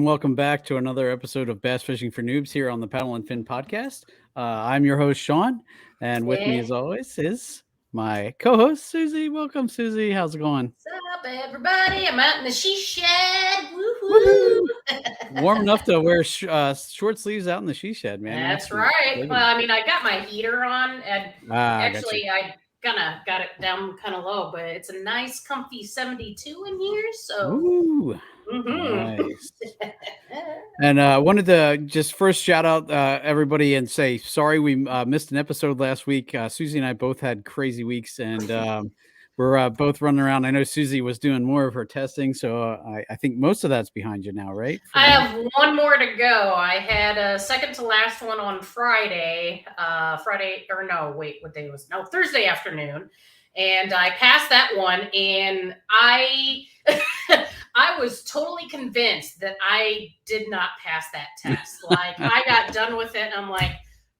welcome back to another episode of Bass Fishing for Noobs here on the Paddle and Fin podcast. I'm your host, Sean, and with me, as always, is my co-host, Susie. Welcome, Susie. How's it going? What's up, everybody? I'm out in the she shed. Woo-hoo! Warm enough to wear short sleeves out in the she shed, man. That's right. Well, I mean, I got my heater on, and actually, I kind of got it down kind of low, but it's a nice, comfy 72 in here. So, ooh, nice. And I wanted to just first shout out everybody and say sorry we missed an episode last week. Susie and I both had crazy weeks, and we're both running around. I know Susie was doing more of her testing, so I think most of that's behind you now, right? I have one more to go. I had a second to last one on Friday. Thursday afternoon. And I passed that one, and I was totally convinced that I did not pass that test. Like, I got done with it, and I'm like,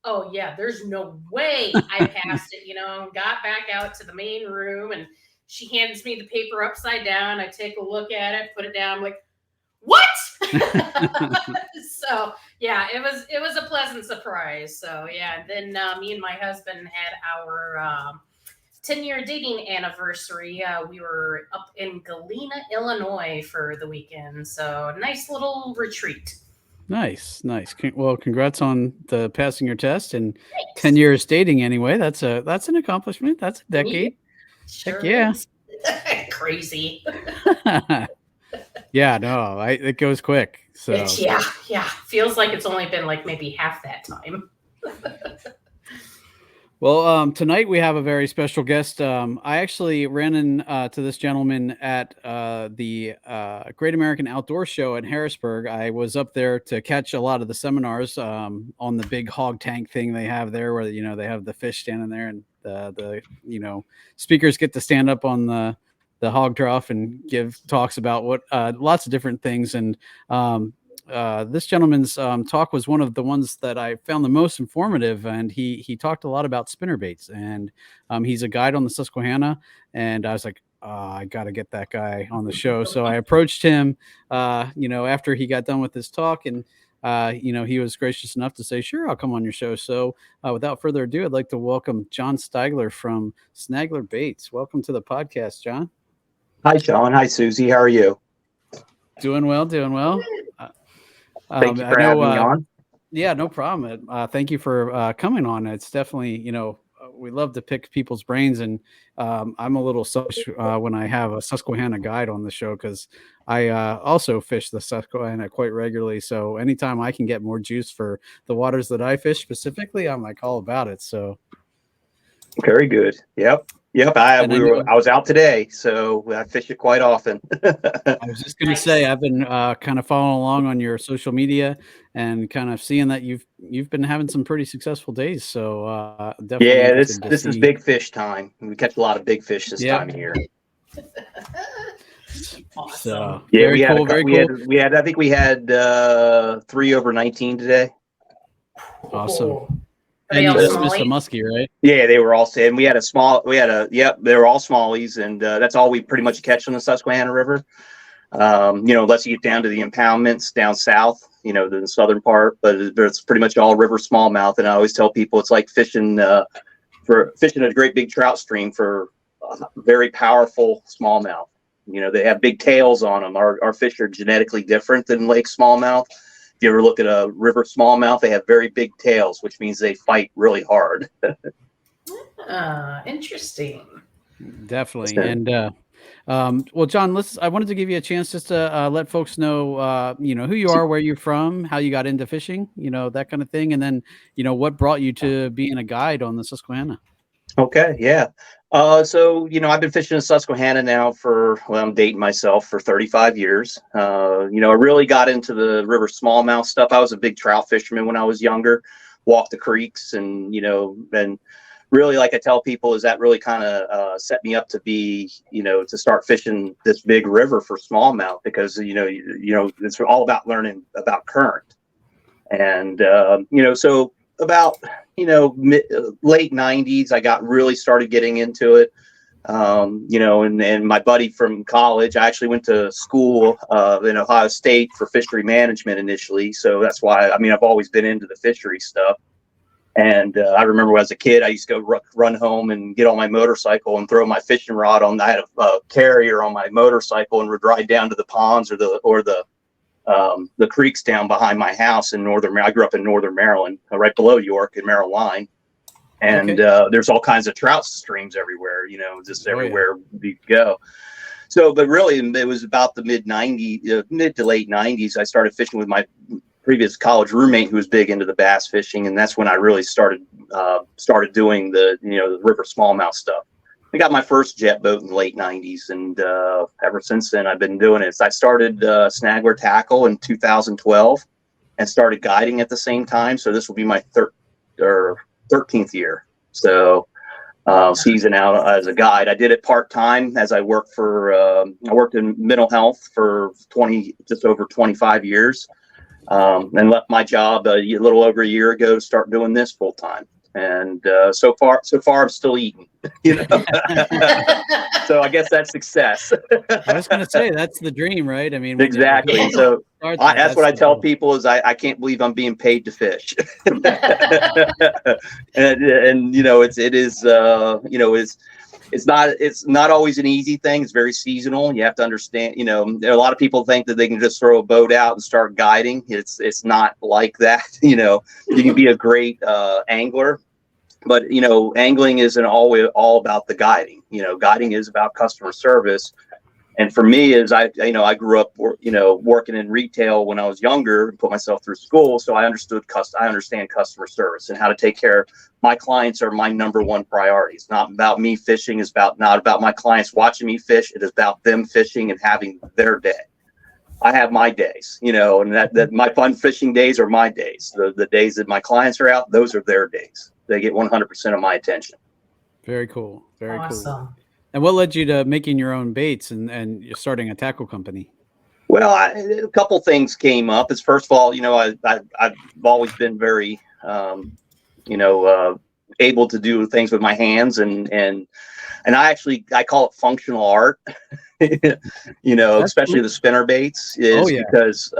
oh, yeah, there's no way I passed it, and got back out to the main room, and she hands me the paper upside down. I take a look at it, put it down. I'm like, what? So, yeah, it was a pleasant surprise. So, yeah, then me and my husband had our 10-year dating anniversary. We were up in Galena, Illinois for the weekend. So, nice little retreat. Nice. Well, congrats on the passing your test and Thanks. 10 years dating anyway. That's an accomplishment. That's a decade. Sure. Heck yeah. Crazy. Yeah, no, it goes quick. So yeah. Feels like it's only been like maybe half that time. Well, tonight we have a very special guest. I actually ran into this gentleman at the Great American Outdoor Show in Harrisburg. I was up there to catch a lot of the seminars on the big hog tank thing they have there, where they have the fish standing there, and the speakers get to stand up on the hog trough and give talks about lots of different things. And this gentleman's talk was one of the ones that I found the most informative, and he talked a lot about spinnerbaits, and he's a guide on the Susquehanna, and I was like, I got to get that guy on the show. So I approached him, after he got done with his talk, and he was gracious enough to say, sure, I'll come on your show. So without further ado, I'd like to welcome John Stygler from Snagler Baits. Welcome to the podcast, John. Hi, Sean. Hi, Susie. How are you? Doing well. Thank you for having me on. Yeah, no problem. Thank you for coming on. It's definitely, we love to pick people's brains, and I'm a little selfish when I have a Susquehanna guide on the show, because I also fish the Susquehanna quite regularly. So anytime I can get more juice for the waters that I fish specifically, I'm like all about it. So very good. Yep. I was out today, so I fish it quite often. I was just going to say, I've been kind of following along on your social media and kind of seeing that you've been having some pretty successful days. So definitely. Yeah, this is big fish time. We catch a lot of big fish this time of year. Awesome. So yeah, we had I think we had 3 over 19 today. Awesome. And you just missed a muskie, right? Yeah, they were all and we had they were all smallies, and that's all we pretty much catch on the Susquehanna River. Unless you get down to the impoundments down south, the southern part, but it's pretty much all river smallmouth. And I always tell people it's like fishing a great big trout stream for very powerful smallmouth. They have big tails on them. Our fish are genetically different than lake smallmouth. If you ever look at a river smallmouth, they have very big tails, which means they fight really hard. Interesting. Definitely. And well, John, I wanted to give you a chance just to let folks know, who you are, where you're from, how you got into fishing, that kind of thing. And then, what brought you to being a guide on the Susquehanna. Okay. Yeah. So, I've been fishing in Susquehanna now I'm dating myself for 35 years. I really got into the river smallmouth stuff. I was a big trout fisherman when I was younger, walked the creeks, and really, like I tell people, is that really kind of set me up to be, to start fishing this big river for smallmouth, because, it's all about learning about current. And, so about, late 90s, I really started getting into it. And my buddy from college, I actually went to school in Ohio State for fishery management initially. So that's why, I've always been into the fishery stuff. And I remember as a kid, I used to go run home and get on my motorcycle and throw my fishing rod on. I had a carrier on my motorcycle and would ride down to the ponds or the creeks down behind my house in I grew up in northern Maryland, right below York and Merrill Line. And there's all kinds of trout streams everywhere, just everywhere you go. So, but really, it was about the mid to late 90s. I started fishing with my previous college roommate who was big into the bass fishing, and that's when I really started doing the river smallmouth stuff. I got my first jet boat in the late 90s, and ever since then I've been doing it. So I started Snagler Tackle in 2012 and started guiding at the same time. So this will be my 13th year. So season out as a guide. I did it part-time as I worked in mental health for just over 25 years. And left my job a little over a year ago to start doing this full time. And so far I'm still eating. So I guess that's success. I was going to say that's the dream, right? Exactly. So that's what I tell people is I can't believe I'm being paid to fish. and it's not always an easy thing. It's very seasonal. You have to understand, there are a lot of people think that they can just throw a boat out and start guiding. It's not like that. You can be a great angler, but angling isn't always all about the guiding. Guiding is about customer service. And for me, I grew up, working in retail when I was younger and put myself through school. So I understand customer service and how to take care of my clients are my number one priority. It's not about me fishing. It's not about my clients watching me fish. It is about them fishing and having their day. I have my days, and that my fun fishing days are my days. The days that my clients are out, those are their days. They get 100% of my attention. Very cool. Very awesome. Cool. And what led you to making your own baits and starting a tackle company? Well, a couple things came up. Is first of all, I've always been very, able to do things with my hands, and I call it functional art. Especially the spinnerbaits because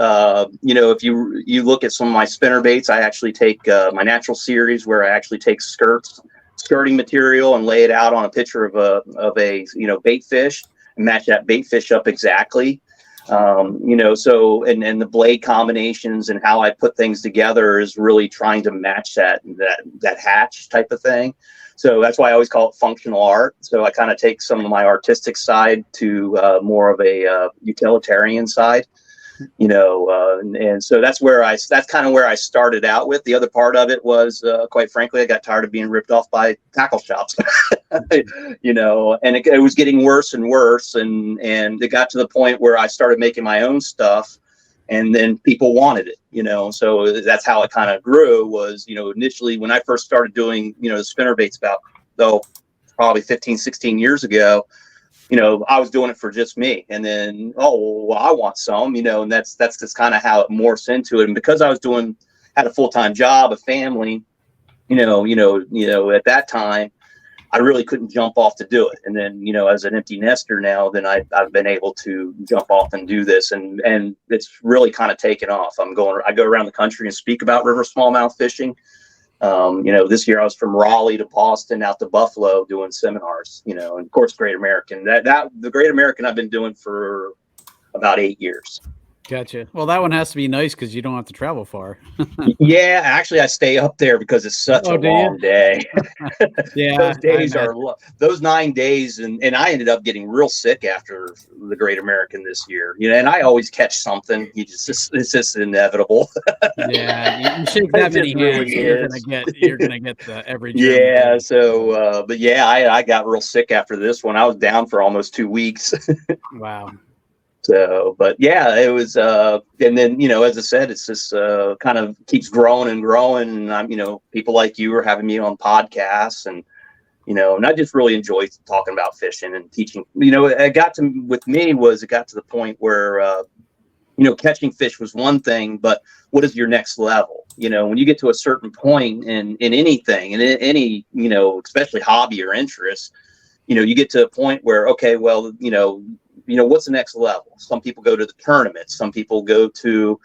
if you look at some of my spinnerbaits, I actually take my natural series where I actually take skirting material and lay it out on a picture of a bait fish and match that bait fish up exactly. So and the blade combinations and how I put things together is really trying to match that hatch type of thing. So that's why I always call it functional art. So I kind of take some of my artistic side to more of a utilitarian side. And so that's kind of where I started out with. The other part of it was, quite frankly, I got tired of being ripped off by tackle shops, and it was getting worse and worse. And it got to the point where I started making my own stuff, and then people wanted it, so that's how it kind of grew was, initially when I first started doing, the spinnerbaits about, probably 15, 16 years ago, I was doing it for just me, and then, I want some, and that's just kind of how it morphs into it. And because I had a full-time job, a family, at that time, I really couldn't jump off to do it. And then, as an empty nester now, then I've been able to jump off and do this, and it's really kind of taken off. I go around the country and speak about river smallmouth fishing. This year I was from Raleigh to Boston out to Buffalo doing seminars, and of course, Great American. The Great American I've been doing for about 8 years. Gotcha. Well, that one has to be nice because you don't have to travel far. Yeah, actually, I stay up there because it's such a long day. Yeah, those 9 days, and I ended up getting real sick after the Great American this year. And I always catch something. It's just inevitable. Yeah, you shake that many hands, you're gonna get the every. Yeah. So, but yeah, I got real sick after this one. I was down for almost 2 weeks. Wow. So, but yeah, it was, and then, as I said, it's just, kind of keeps growing and growing. And I'm, people like you are having me on podcasts, and, and I just really enjoy talking about fishing and teaching. It got to the point where, catching fish was one thing, but what is your next level? When you get to a certain point in anything, in any, especially hobby or interest, you get to a point where, okay, well, what's the next level? Some people go to the tournaments. Some people go to,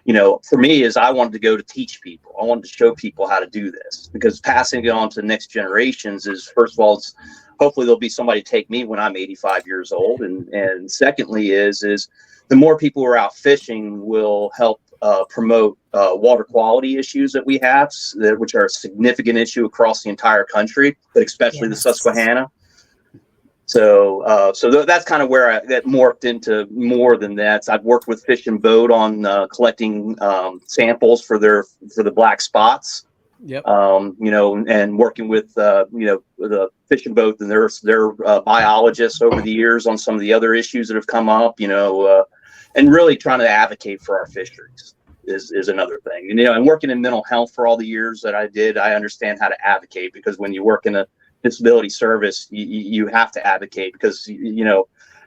for me is I wanted to go to teach people. I wanted to show people how to do this, because passing it on to the next generations is, first of all, hopefully there'll be somebody to take me when I'm 85 years old. And secondly is the more people who are out fishing will help promote water quality issues that we have, which are a significant issue across the entire country, but especially the Susquehanna. So that's kind of where that morphed into more than that. So I've worked with Fish and Boat on collecting samples for the black spots. Yep. And working with the Fish and Boat and their biologists over the years on some of the other issues that have come up. And really trying to advocate for our fisheries is another thing. And working in mental health for all the years that I did, I understand how to advocate, because when you work in a disability service, you have to advocate, because the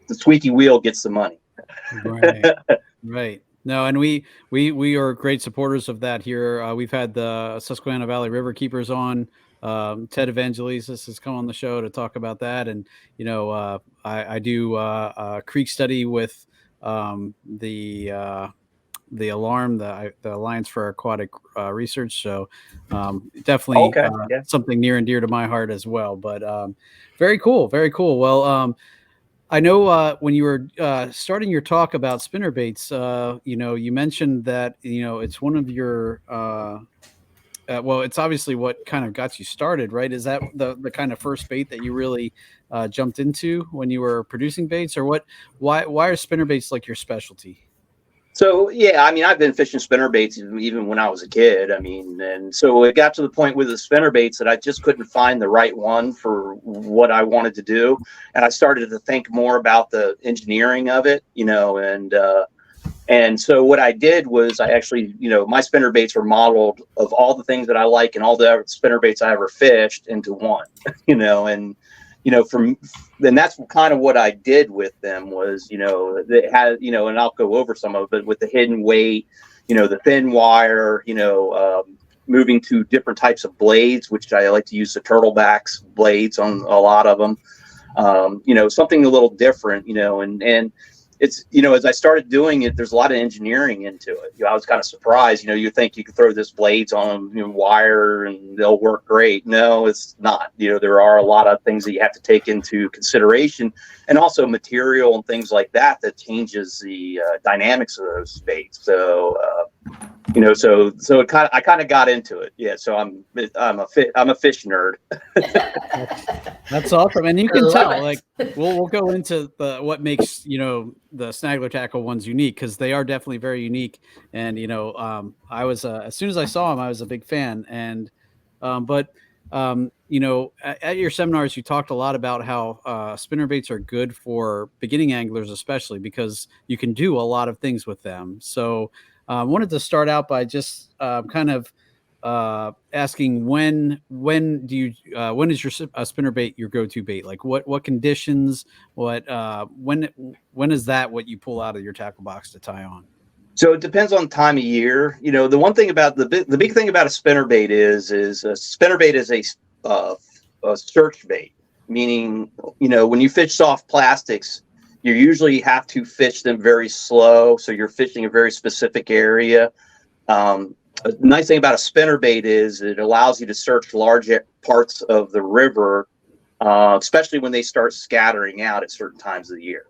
squeaky wheel gets the money. Right. No, and we are great supporters of that here. We've had the Susquehanna Valley River Keepers on. Ted Evangelistus has come on the show to talk about that, and I do a creek study with the alarm, the Alliance for Aquatic Research. So definitely something near and dear to my heart as well. But very cool, very cool. Well, I know when you were starting your talk about spinnerbaits, you mentioned that it's one of your well, it's obviously what kind of got you started, right? Is that the kind of first bait that you really jumped into when you were producing baits, or what? Why are spinnerbaits like your specialty? So, yeah, I mean, I've been fishing spinnerbaits even when I was a kid. I mean, and so it got to the point with the spinnerbaits that I just couldn't find the right one for what I wanted to do. And I started to think more about the engineering of it, and so what I did was I actually, my spinnerbaits were modeled of all the things that I like and all the spinnerbaits I ever fished into one, then that's kind of what I did with them was, they had, and I'll go over some of it, but with the hidden weight, the thin wire, moving to different types of blades, which I like to use the turtlebacks blades on a lot of them, something a little different, and it's, as I started doing it, there's a lot of engineering into it. I was kind of surprised, you think you could throw this blades on them, wire, and they'll work great. No, it's not. There are a lot of things that you have to take into consideration, and also material and things like that changes the dynamics of those baits. So, so I kind of got into it. Yeah. So I'm a fish nerd. That's awesome. And you can tell, like, we'll go into what makes, the Snagler Tackle ones unique, because they are definitely very unique. And, I was, as soon as I saw them, I was a big fan. And, at your seminars, you talked a lot about how spinnerbaits are good for beginning anglers, especially because you can do a lot of things with them. So I wanted to start out by just kind of asking when is your spinnerbait your go-to bait? Like what conditions, when is that what you pull out of your tackle box to tie on? So it depends on time of year. The one thing about the big thing about a spinnerbait is a spinnerbait is a search bait, meaning, when you fish soft plastics, you usually have to fish them very slow. So you're fishing a very specific area. A nice thing about a spinnerbait is it allows you to search large parts of the river, especially when they start scattering out at certain times of the year.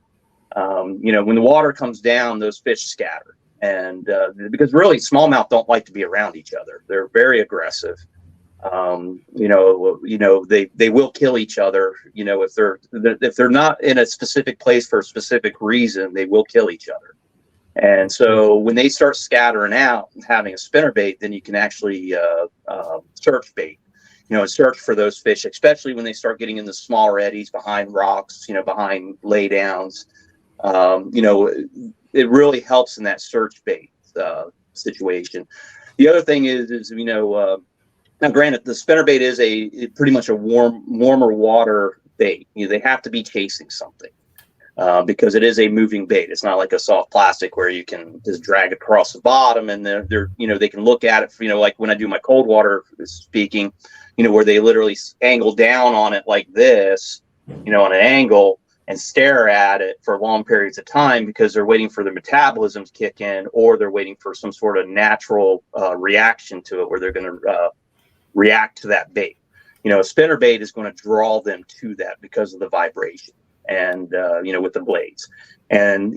When the water comes down, those fish scatter. And because really smallmouth don't like to be around each other. They're very aggressive. They will kill each other. If they're not in a specific place for a specific reason, they will kill each other. And so when they start scattering out and having a spinnerbait, then you can actually search bait, search for those fish, especially when they start getting in the smaller eddies behind rocks, behind lay downs. It really helps in that search bait situation. The other thing is now granted, the spinnerbait is pretty much a warmer water bait. They have to be chasing something. Because it is a moving bait. It's not like a soft plastic where you can just drag across the bottom and they can look at it, like when I do my cold water speaking, where they literally angle down on it like this, on an angle and stare at it for long periods of time because they're waiting for their metabolism to kick in, or they're waiting for some sort of natural reaction to it where they're going to react to that bait. A spinnerbait is going to draw them to that because of the vibration and, with the blades. And,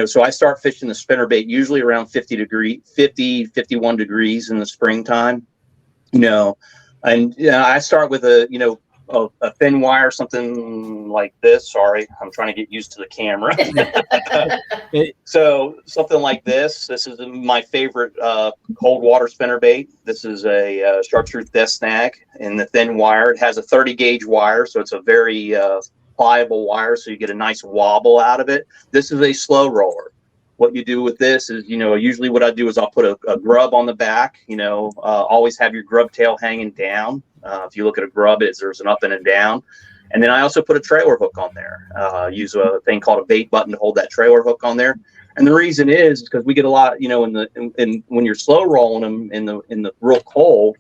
so I start fishing the spinnerbait usually around 51 degrees in the springtime, and I start with a thin wire, something like this. Sorry, I'm trying to get used to the camera. So something like this. This is my favorite cold water spinnerbait. This is a chartreuse death snag in the thin wire. It has a 30 gauge wire, so it's a very pliable wire, so you get a nice wobble out of it. This is a slow roller. What you do with this is, usually what I do is I'll put a grub on the back, always have your grub tail hanging down. If you look at a grub, there's an up and a down. And then I also put a trailer hook on there. Use a thing called a bait button to hold that trailer hook on there. And the reason is because we get a lot, when you're slow rolling them in the real cold,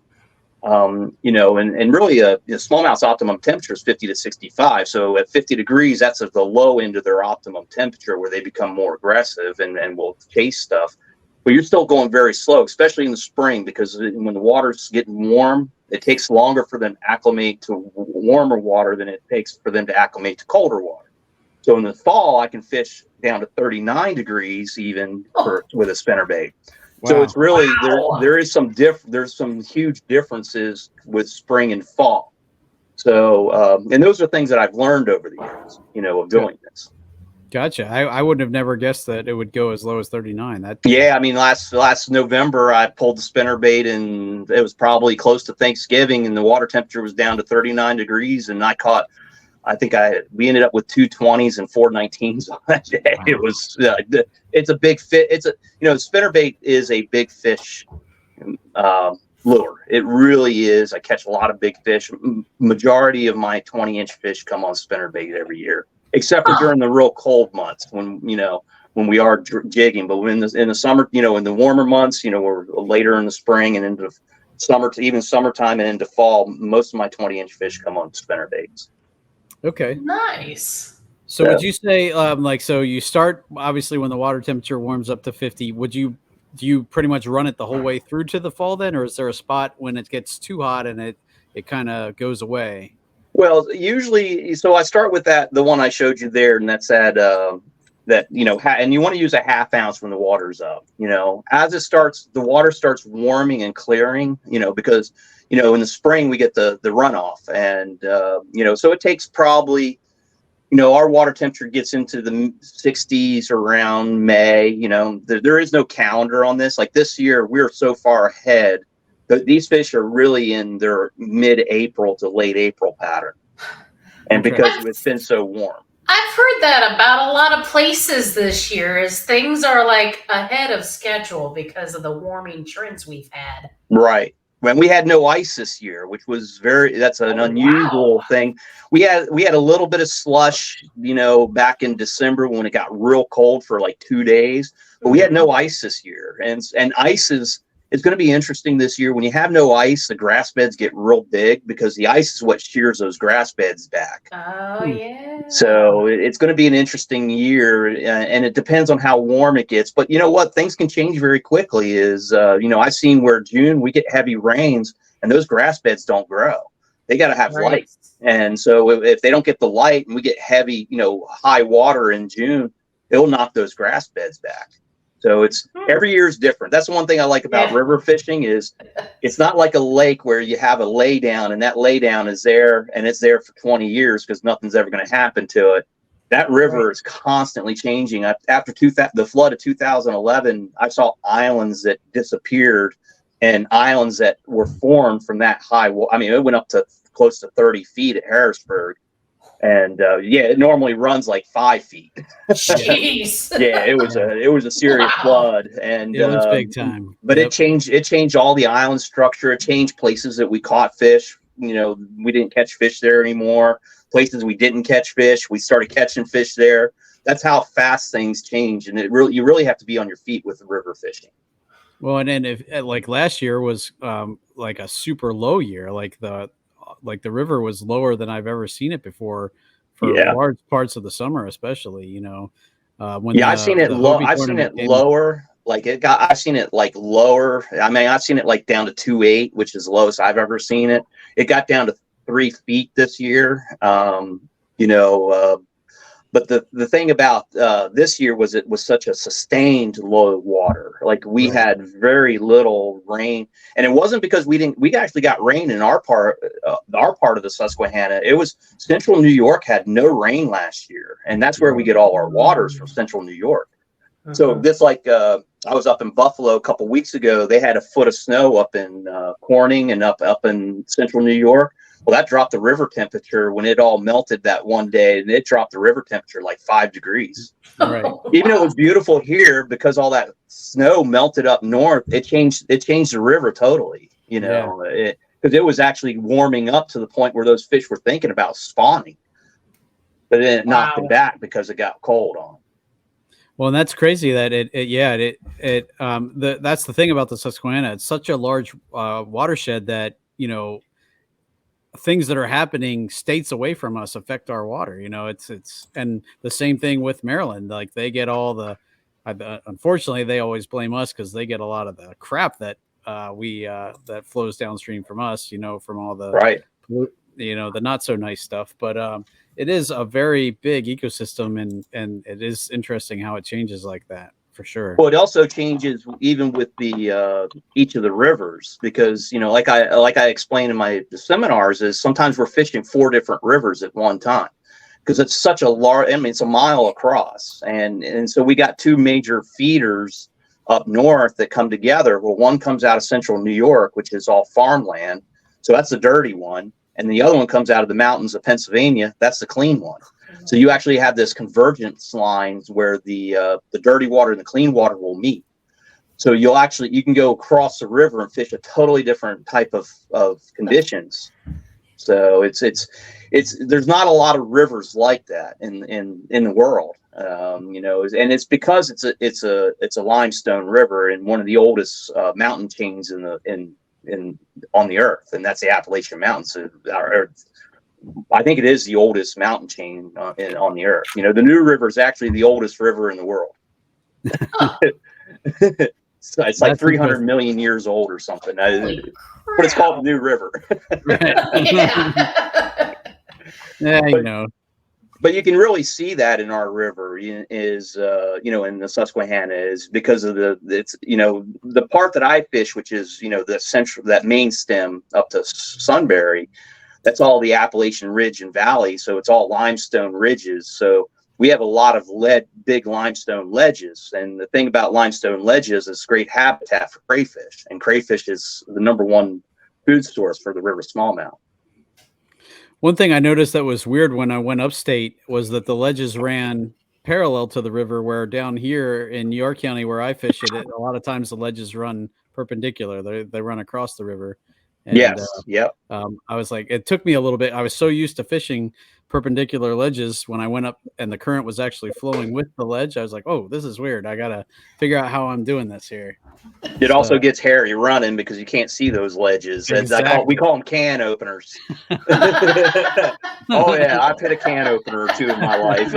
and really smallmouth's optimum temperature is 50 to 65. So at 50 degrees, that's at the low end of their optimum temperature where they become more aggressive and will chase stuff. But you're still going very slow, especially in the spring, because when the water's getting warm, it takes longer for them to acclimate to warmer water than it takes for them to acclimate to colder water. So in the fall, I can fish down to 39 degrees even with a spinnerbait. Wow. So it's really there's some huge differences with spring and fall. So and those are things that I've learned over the years, of doing this. Gotcha. I wouldn't have never guessed that it would go as low as 39. Yeah, I mean, last November I pulled the spinnerbait and it was probably close to Thanksgiving and the water temperature was down to 39 degrees and we ended up with 220s and 419s on that day. Wow. It was it's a big fit. Spinnerbait is a big fish lure. It really is. I catch a lot of big fish. Majority of my 20-inch fish come on spinnerbait every year, except for during the real cold months when we are jigging. But in the summer, in the warmer months, we're later in the spring and into summer to even summertime and into fall, most of my 20-inch fish come on spinnerbaits. Okay. Nice. So would you say, so you start obviously when the water temperature warms up to 50, do you pretty much run it the whole way through to the fall then? Or is there a spot when it gets too hot and it kind of goes away? Well, usually, so I start with the one I showed you there, and that's and you want to use a half ounce when the water's up, as the water starts warming and clearing, because, in the spring we get the runoff and, so it takes probably, our water temperature gets into the 60s around May, there is no calendar on this. Like this year, we're so far ahead. These fish are really in their mid-April to late April pattern. And because it's been so warm. I've heard that about a lot of places this year is things are like ahead of schedule because of the warming trends we've had. Right. When we had no ice this year, which was that's an unusual thing. We had a little bit of slush, back in December when it got real cold for like 2 days, but we had no ice this year. And ice it's going to be interesting this year. When you have no ice, the grass beds get real big because the ice is what shears those grass beds back. Oh, yeah. So it's going to be an interesting year, and it depends on how warm it gets. But you know what? Things can change very quickly. I've seen where June we get heavy rains, and those grass beds don't grow. They got to have light. And so if they don't get the light and we get heavy, high water in June, it'll knock those grass beds back. So it's every year is different. That's the one thing I like about river fishing is it's not like a lake where you have a lay down and that lay down is there and it's there for 20 years because nothing's ever going to happen to it. That river is constantly changing. After the flood of 2011, I saw islands that disappeared and islands that were formed from that high. I mean, it went up to close to 30 feet at Harrisburg. And it normally runs like 5 feet. Jeez. Yeah, it was a serious flood, and it was big time. But it changed all the island structure. It changed places that we caught fish. We didn't catch fish there anymore. Places we didn't catch fish, we started catching fish there. That's how fast things change, and you really have to be on your feet with the river fishing. Well, and then if like last year was like a super low year, like like the river was lower than I've ever seen it before for Yeah. large parts of the summer, especially, you know, when Yeah, I've seen it low. I've seen it lower. Like I've seen it like lower. I mean, I've seen it like down to 2.8, which is the lowest I've ever seen it. It got down to 3 feet this year. You know, but the thing about this year was it was such a sustained low water. Like we had very little rain, and it wasn't because we actually got rain in our part of the Susquehanna. It was Central New York had no rain last year, and that's where we get all our waters from, Central New York. So this like I was up in Buffalo a couple weeks ago. They had a foot of snow up in Corning and up in Central New York. Well, that dropped the river temperature when it all melted that one day, and it dropped the river temperature like 5 degrees. Right. Even though it was beautiful here, because all that snow melted up north, it changed the river totally. You know, because it was actually warming up to the point where those fish were thinking about spawning, but then it knocked it back because it got cold on them. Well, and that's crazy that that's the thing about the Susquehanna. It's such a large watershed that, you know, things that are happening states away from us affect our water. You know, it's and the same thing with Maryland. Like they get all the unfortunately they always blame us because they get a lot of the crap that that flows downstream from us, you know, from all the you know, the not so nice stuff. But it is a very big ecosystem, and it is interesting how it changes like that, for sure. Well, it also changes even with the each of the rivers, because, you know, like I explained in my seminars, is sometimes we're fishing 4 different rivers at one time because it's such a large. I mean, it's a mile across, and so we got 2 major feeders up north that come together. Well, one comes out of Central New York, which is all farmland, so that's the dirty one, and the other one comes out of the mountains of Pennsylvania. That's the clean one. So you actually have this convergence lines where the dirty water and the clean water will meet. So you can go across the river and fish a totally different type of conditions. So it's there's not a lot of rivers like that in the world, you know, and it's because it's a limestone river and one of the oldest mountain chains on the earth, and that's the Appalachian Mountains. I think it is the oldest mountain chain on the earth. You know, the New River is actually the oldest river in the world. So it's like 300 million years old or something. But it's called the New River. You know. But you can really see that in our river is, you know, in the Susquehanna, is because of it's, you know, the part that I fish, which is, you know, that main stem up to Sunbury. That's all the Appalachian Ridge and Valley, so it's all limestone ridges. So we have a lot of big limestone ledges. And the thing about limestone ledges is great habitat for crayfish, and crayfish is the #1 food source for the river smallmouth. One thing I noticed that was weird when I went upstate was that the ledges ran parallel to the river, where down here in New York County, where I fish it, a lot of times the ledges run perpendicular. They run across the river. And, I was like, it took me a little bit. I was so used to fishing perpendicular ledges when I went up and the current was actually flowing with the ledge. I was like, oh, this is weird. I got to figure out how I'm doing this here. It also gets hairy running because you can't see those ledges. Exactly. We call them can openers. Oh, yeah. I've hit a can opener or 2 in my life.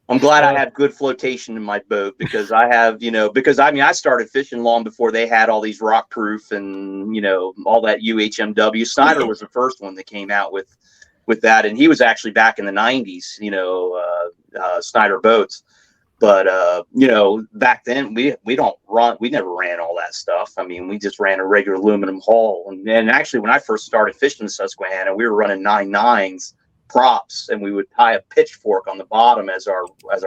I'm glad I have good flotation in my boat, because I have, you know, because I mean, I started fishing long before they had all these rock proof and, you know, all that UHMW. Snyder was the first one that came out with that. And he was actually back in the 90s, you know, Snyder boats. But, you know, back then we never ran all that stuff. I mean, we just ran a regular aluminum hull. And then actually when I first started fishing the Susquehanna, we were running 9.9s props, and we would tie a pitchfork on the bottom as our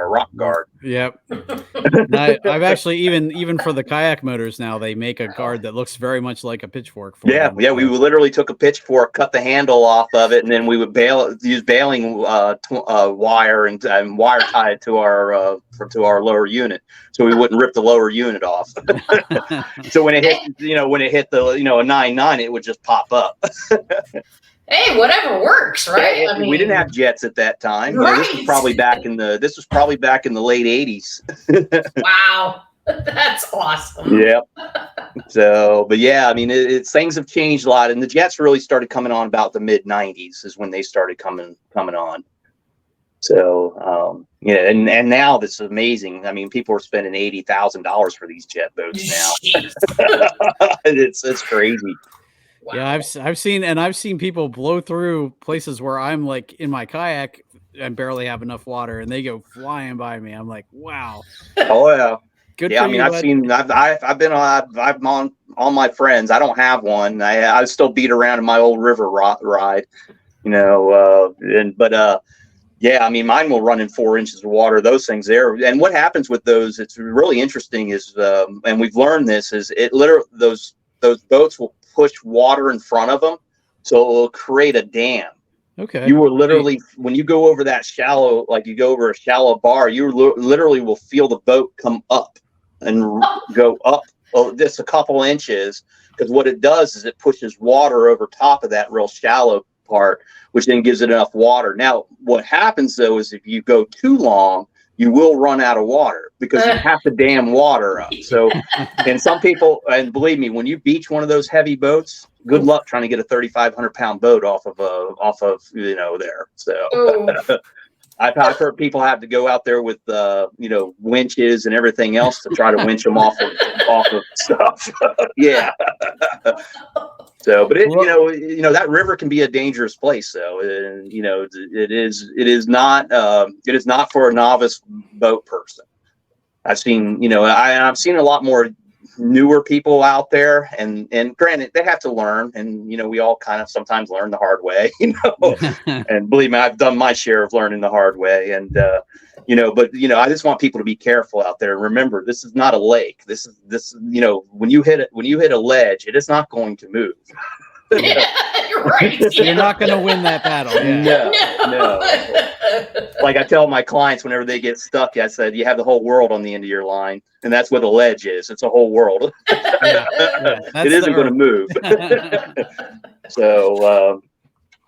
rock guard. Yep. I've actually even for the kayak motors now, they make a guard that looks very much like a pitchfork. We literally took a pitchfork, cut the handle off of it, and then we would use baling wire and wire tie it to our lower unit, so we wouldn't rip the lower unit off. So when it hit, a 9.9, it would just pop up. Hey, whatever works, right? I mean, we didn't have jets at that time. Right. You know, this was probably back in the late 80s. Wow, that's awesome. Yep. So, but yeah, I mean, it's things have changed a lot, and the jets really started coming on about the mid '90s is when they started coming on. So, yeah, and now this is amazing. I mean, people are spending $80,000 for these jet boats now. Jeez. It's crazy. Wow. Yeah, I've seen people blow through places where I'm like in my kayak and barely have enough water, and they go flying by me. I'm like, wow, Oh yeah. good Yeah, for I mean, you. I've been on all my friends. I don't have one. I still beat around in my old river ride, yeah, I mean, mine will run in 4 inches of water. Those things there, and what happens with those? It's really interesting. And we've learned this is it literally those boats will push water in front of them, so it will create a dam. Okay. You will literally, when you go over that shallow, like you go over a shallow bar, you literally will feel the boat come up and go up just a couple inches, because what it does is it pushes water over top of that real shallow part, which then gives it enough water. Now, what happens though is if you go too long, you will run out of water because you have to dam water up. So, and some people, and believe me, when you beach one of those heavy boats, good luck trying to get a 3,500-pound boat off of there. So, I've heard people have to go out there with winches and everything else to try to winch them off of stuff. Yeah. So, but that river can be a dangerous place, though. And it is not for a novice boat person. I've seen I've seen a lot more newer people out there, and granted they have to learn, and we all kind of sometimes learn the hard way, and believe me, I've done my share of learning the hard way, and I just want people to be careful out there. Remember, this is not a lake. This when you hit a ledge, it is not going to move. Yeah, you're right. Yeah. You're not going to win that battle. Yeah. No. Like I tell my clients whenever they get stuck, I said, you have the whole world on the end of your line, and that's what a ledge is. It's a whole world. It isn't going to move. So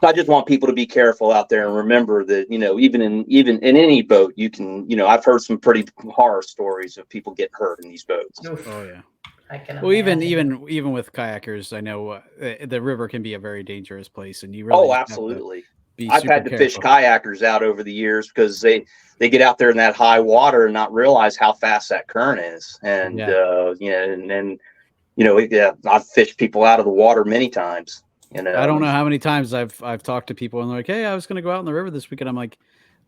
I just want people to be careful out there and remember that even in any boat you can I've heard some pretty horror stories of people getting hurt in these boats. Oh yeah. Well, even with kayakers, I know the river can be a very dangerous place, and you really absolutely. I've had to fish kayakers out over the years because they get out there in that high water and not realize how fast that current is, and I've fished people out of the water many times. I don't know how many times I've talked to people and they're like, "Hey, I was going to go out in the river this weekend." I'm like,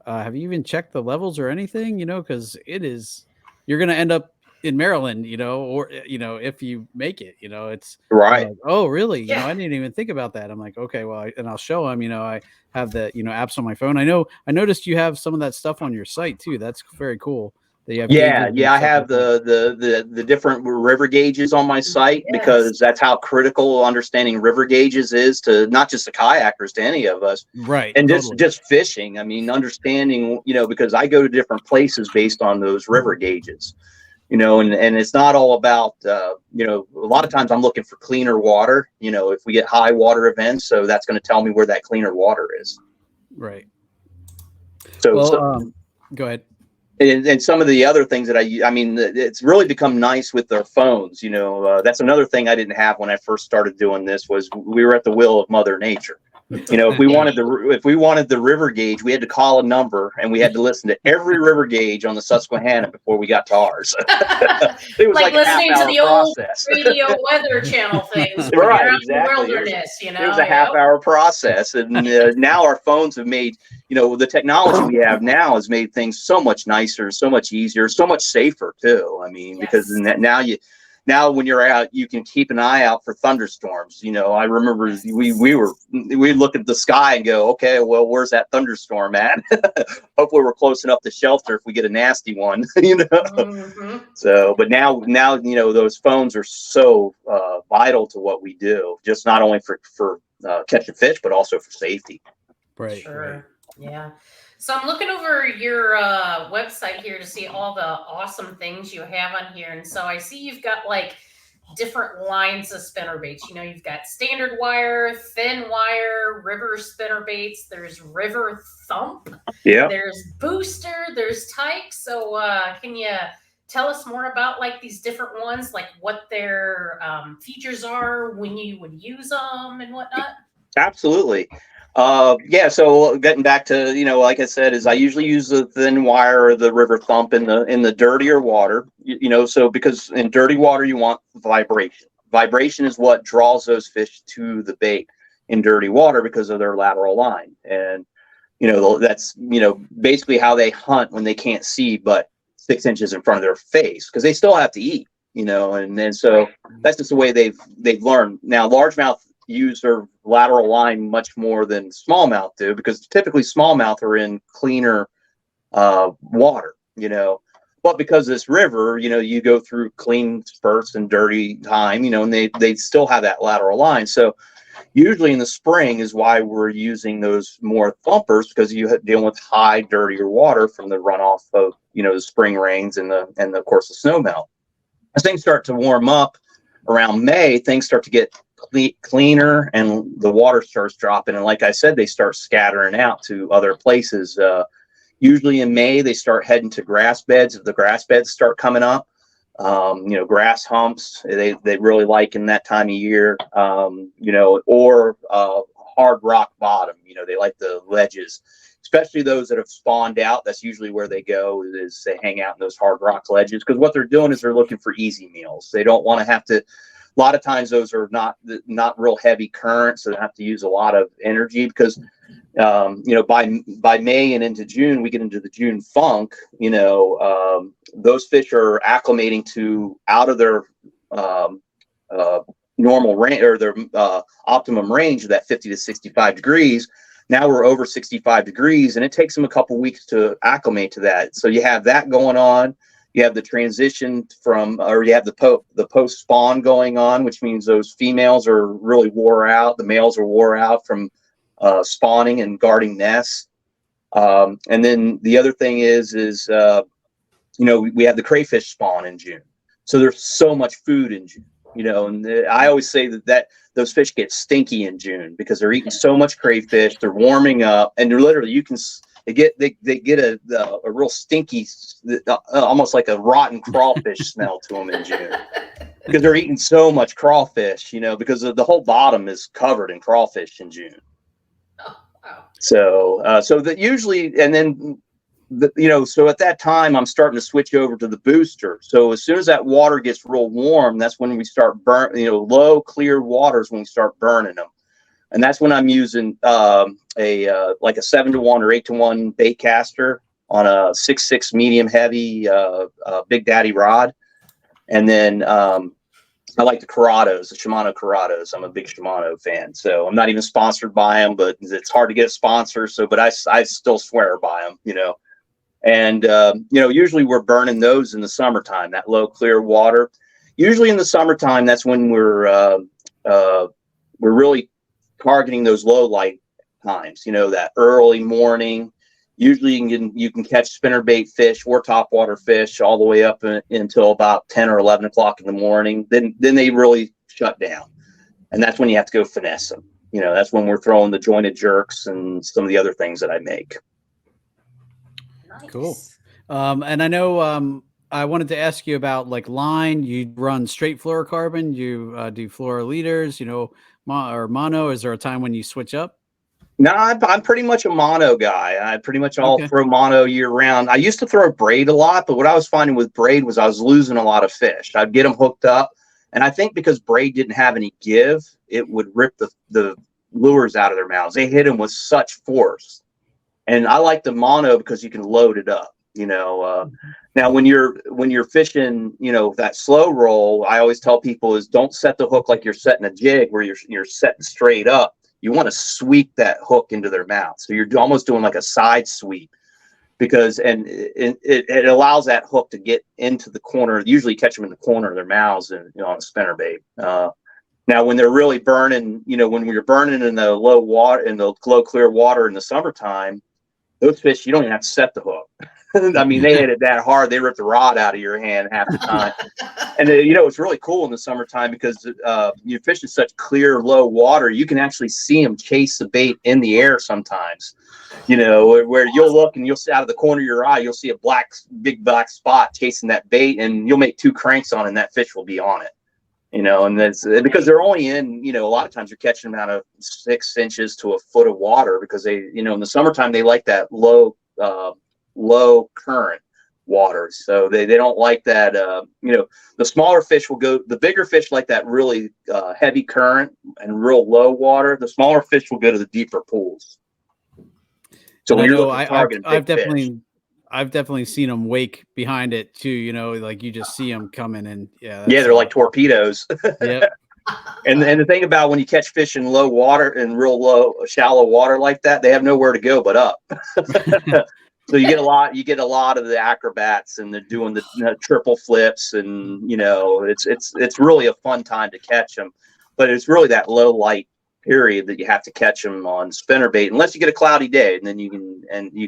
"Have you even checked the levels or anything? Because you're going to end up in Maryland, or if you make it, it's right. Like, oh, really? I didn't even think about that. I'm like, okay, well, and I'll show them. I have the apps on my phone. I noticed you have some of that stuff on your site too. That's very cool. That you have I have the different river gauges on my site because that's how critical understanding river gauges is to not just the kayakers, to any of us. Right. And just fishing. I mean, understanding, because I go to different places based on those river gauges. And it's not all about, a lot of times I'm looking for cleaner water, if we get high water events. So that's going to tell me where that cleaner water is. Right. So, go ahead. And some of the other things that I mean, it's really become nice with their phones. That's another thing I didn't have when I first started doing this was we were at the will of Mother Nature. If we wanted the river gauge, we had to call a number and we had to listen to every river gauge on the Susquehanna before we got to ours. It was like listening to the process. old radio weather channel things. Right, exactly. In the wilderness, It was a half-hour process, and now our phones have made the technology we have now has made things so much nicer, so much easier, so much safer too. I mean, because now when you're out, you can keep an eye out for thunderstorms. I remember we look at the sky and go, okay, well, where's that thunderstorm at? Hopefully we're close enough to shelter if we get a nasty one, Mm-hmm. So, but now, those phones are so vital to what we do, just not only for catching fish, but also for safety. Right. Sure. Right. Yeah. So I'm looking over your website here to see all the awesome things you have on here. And so I see you've got like different lines of spinnerbaits. You've got standard wire, thin wire, river spinnerbaits. There's river thump. Yeah. There's booster. There's tyke. So can you tell us more about like these different ones, like what their features are, when you would use them and whatnot? Absolutely. Yeah, so getting back to, like I said, is I usually use the thin wire or the river thump in the dirtier water, so because in dirty water you want vibration. Vibration is what draws those fish to the bait in dirty water because of their lateral line. And that's basically how they hunt when they can't see but 6 inches in front of their face, because they still have to eat, and then so that's just the way they've learned. Now largemouth use their lateral line much more than smallmouth do, because typically smallmouth are in cleaner water, but because this river, you go through clean spurts and dirty time, and they still have that lateral line. So usually in the spring is why we're using those more thumpers, because you deal with high dirtier water from the runoff of the spring rains and of course the snow melt. As things start to warm up around May, things start to get cleaner and the water starts dropping, and like I said, they start scattering out to other places. Usually in May they start heading to grass beds. If the grass beds start coming up, grass humps, they really like in that time of year, or hard rock bottom, they like the ledges, especially those that have spawned out. That's usually where they go, is they hang out in those hard rock ledges, because what they're doing is they're looking for easy meals. They don't want to have to, a lot of times those are not real heavy currents, so they have to use a lot of energy, because by May and into June, we get into the June funk. Those fish are acclimating to out of their normal range, or their optimum range of that 50 to 65 degrees. Now we're over 65 degrees, and it takes them a couple weeks to acclimate to that. So you have that going on. You have the transition or you have the post spawn going on, which means those females are really wore out. The males are wore out from spawning and guarding nests. And then the other thing is we have the crayfish spawn in June. So there's so much food in June, and I always say that those fish get stinky in June because they're eating so much crayfish. They're warming up, and they're literally, they get a real stinky, almost like a rotten crawfish smell to them in June, because they're eating so much crawfish, because the whole bottom is covered in crawfish in June. Oh, wow. So that usually, and then so at that time I'm starting to switch over to the booster. So as soon as that water gets real warm, that's when we start low clear waters, when we start burning them. And that's when I'm using like a 7-to-1 or 8-to-1 bait caster on a 6.6 medium heavy Big Daddy rod. And then I like the Corrados, the Shimano Corrados. I'm a big Shimano fan. So I'm not even sponsored by them, but it's hard to get a sponsor. So, but I still swear by them, And, usually we're burning those in the summertime, that low clear water. Usually in the summertime, that's when we're really targeting those low light times, that early morning. Usually you can catch spinnerbait fish or topwater fish all the way up until about 10 or 11 o'clock in the morning. Then they really shut down, and that's when you have to go finesse them. That's when we're throwing the jointed jerks and some of the other things that I make. Nice. Cool. And I know I wanted to ask you about like line. You run straight fluorocarbon. You do fluoroliters, or mono. Is there a time when you switch up? No, I'm pretty much a mono guy. I pretty much Okay. throw mono year round. I used to throw braid a lot, but what I was finding with braid was I was losing a lot of fish. I'd get them hooked up, and I think because braid didn't have any give, it would rip the lures out of their mouths. They hit them with such force. And I like the mono because you can load it up. Now when you're fishing, that slow roll, I always tell people is don't set the hook like you're setting a jig where you're setting straight up. You want to sweep that hook into their mouth. So you're almost doing like a side sweep, because it allows that hook to get into the corner. Usually catch them in the corner of their mouths and on a spinnerbait. Now when they're really burning, when we're burning in the low water, in the low clear water in the summertime, those fish, you don't even have to set the hook. I mean, they hit it that hard, they rip the rod out of your hand half the time. And you know, it's really cool in the summertime because you fish in such clear, low water. You can actually see them chase the bait in the air sometimes. You know, where you'll look and you'll see out of the corner of your eye, you'll see a big black spot chasing that bait, and you'll make 2 cranks on it, and that fish will be on it. You know, and that's because they're only in, you know, a lot of times you're catching them out of 6 inches to a foot of water because they, you know, in the summertime they like that low current water, so they don't like that. You know, the smaller fish will go, the bigger fish like that really heavy current and real low water. The smaller fish will go to the deeper pools. So when I've definitely seen them wake behind it too, you know, like you just see them coming, and they're like torpedoes. Yeah. And the thing about when you catch fish in low water, in real low, shallow water like that, they have nowhere to go but up. So you get a lot of the acrobats, and they're doing the triple flips, and you know, it's really a fun time to catch them. But it's really that low light period that you have to catch them on spinnerbait, unless you get a cloudy day, and then you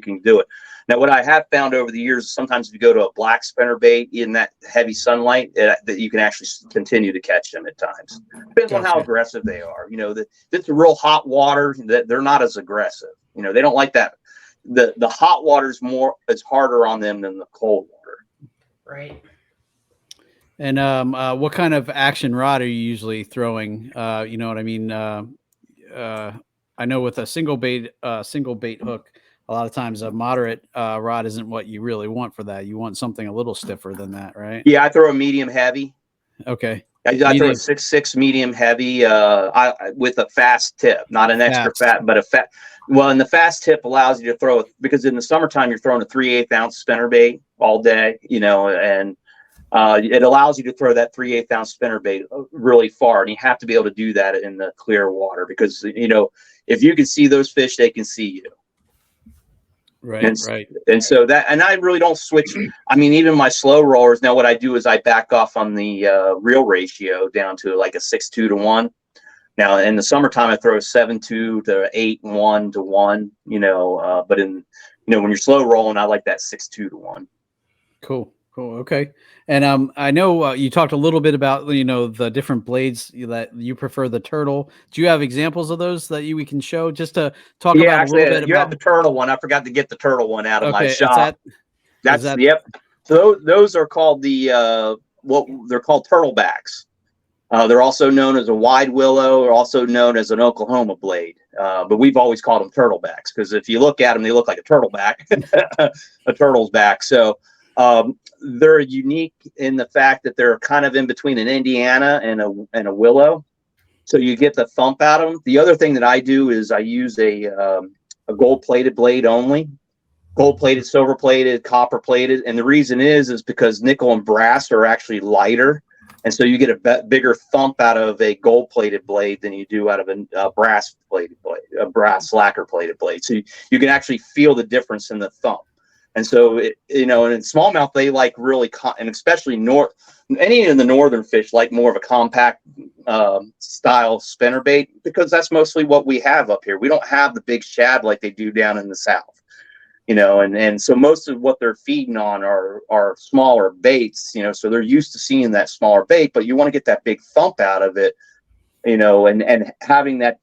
can do it. Now, what I have found over the years, sometimes if you go to a black spinnerbait in that heavy sunlight, that you can actually continue to catch them at times. Depends on how aggressive they are. You know, if it's a real hot water, that they're not as aggressive. You know, they don't like that. The hot water is harder on them than the cold water. Right. And what kind of action rod are you usually throwing? You know what I mean? I know with a single bait hook, a lot of times a moderate rod isn't what you really want for that. You want something a little stiffer than that, right? Yeah, I throw a medium heavy. Okay. I throw a 6.6 medium heavy with a fast tip, not an extra fat, but a fat. Well, and the fast tip allows you to throw it, because in the summertime you're throwing a 3/8 ounce spinnerbait all day, you know, and it allows you to throw that 3/8 ounce spinnerbait really far, and you have to be able to do that in the clear water, because you know, if you can see those fish, they can see you. Right. And so that, and I really don't switch. I mean, even my slow rollers now, what I do is I back off on the reel ratio down to like a 6:2 to 1. Now in the summertime, I throw a 7:2 to 8:1 to 1. You know, but in, you know, when you're slow rolling, I like that 6:2 to 1. Cool. Okay. And I know you talked a little bit about, you know, the different blades that you prefer, the turtle. Do you have examples of those that we can show, just to talk about a little bit? You have the turtle one. I forgot to get the turtle one out of my shop. Yep. So those are called the what they're called turtlebacks. They're also known as a wide willow, or also known as an Oklahoma blade. But we've always called them turtlebacks because if you look at them, they look like a turtleback, a turtle's back. So they're unique in the fact that they're kind of in between an Indiana and a willow. So you get the thump out of them. The other thing that I do is I use a gold-plated blade only. Gold-plated, silver-plated, copper-plated. And the reason is because nickel and brass are actually lighter. And so you get a bigger thump out of a gold-plated blade than you do out of a brass-plated blade, a brass lacquer-plated blade. So you can actually feel the difference in the thump. And so, you know, and in smallmouth, they like really, and especially any of the northern fish like more of a compact style spinnerbait, because that's mostly what we have up here. We don't have the big shad like they do down in the south, you know, and so most of what they're feeding on are smaller baits, you know, so they're used to seeing that smaller bait, but you want to get that big thump out of it, you know, and having that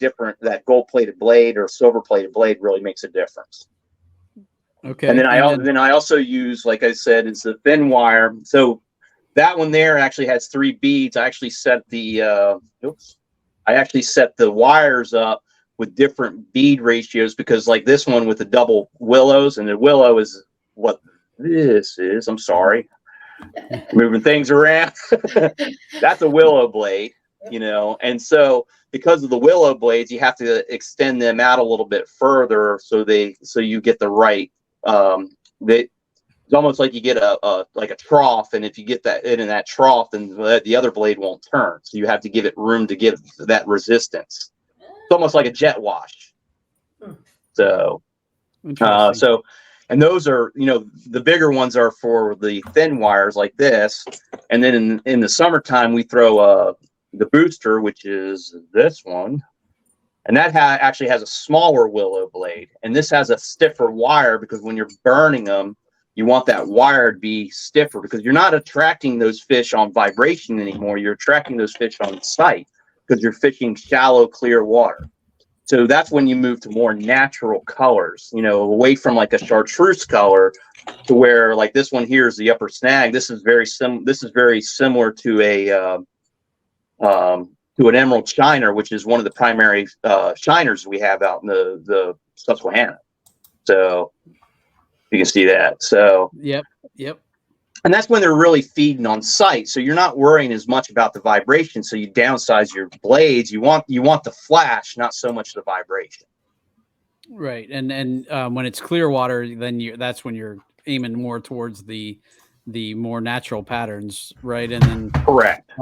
gold-plated blade or silver-plated blade really makes a difference. Okay. And then I also use, like I said, is the thin wire. So that one there actually has 3 beads. I actually set the wires up with different bead ratios, because like this one with the double willows, and the willow is what this is. I'm sorry, moving things around. That's a willow blade, you know, and so because of the willow blades, you have to extend them out a little bit further so you get the right. It's almost like you get a trough, and if you get that in that trough, then the other blade won't turn. So you have to give it room to give that resistance. It's almost like a jet wash. So, and those are, you know, the bigger ones are for the thin wires like this, and then in the summertime we throw the booster, which is this one. And that actually has a smaller willow blade, and this has a stiffer wire because when you're burning them, you want that wire to be stiffer because you're not attracting those fish on vibration anymore. You're attracting those fish on sight because you're fishing shallow, clear water. So that's when you move to more natural colors, you know, away from like a chartreuse color to where like this one here is the upper snag. This is very similar to to an emerald shiner, which is one of the primary shiners we have out in the Susquehanna. So you can see that. So yep. And that's when they're really feeding on sight. So you're not worrying as much about the vibration. So you downsize your blades. You want the flash, not so much the vibration. Right. And when it's clear water, then that's when you're aiming more towards the more natural patterns, right? And then correct.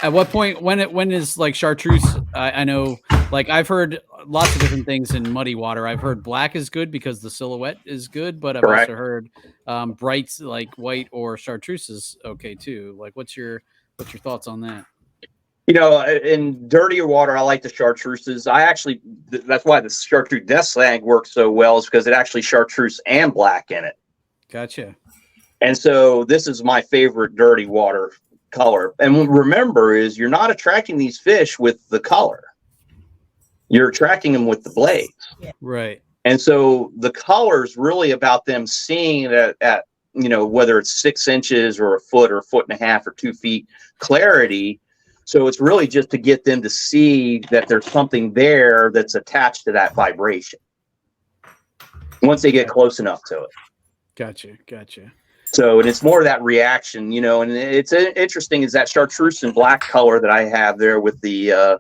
At what point when is like chartreuse? I know, like I've heard lots of different things in muddy water. I've heard black is good because the silhouette is good, but I've also heard brights like white or chartreuse is okay too. Like, what's your thoughts on that? You know, in dirtier water, I like the chartreuses. That's why the chartreuse death snag works so well, is because it actually chartreuse and black in it. Gotcha. And so this is my favorite dirty water color. And remember, is you're not attracting these fish with the color. You're attracting them with the blades. Right. And so the color is really about them seeing it at you know, whether it's 6 inches or a foot or a foot and a half or 2 feet clarity. So it's really just to get them to see that there's something there that's attached to that vibration once they get close enough to it. Gotcha. So, and it's more of that reaction, you know, and it's interesting is that chartreuse and black color that I have there with the,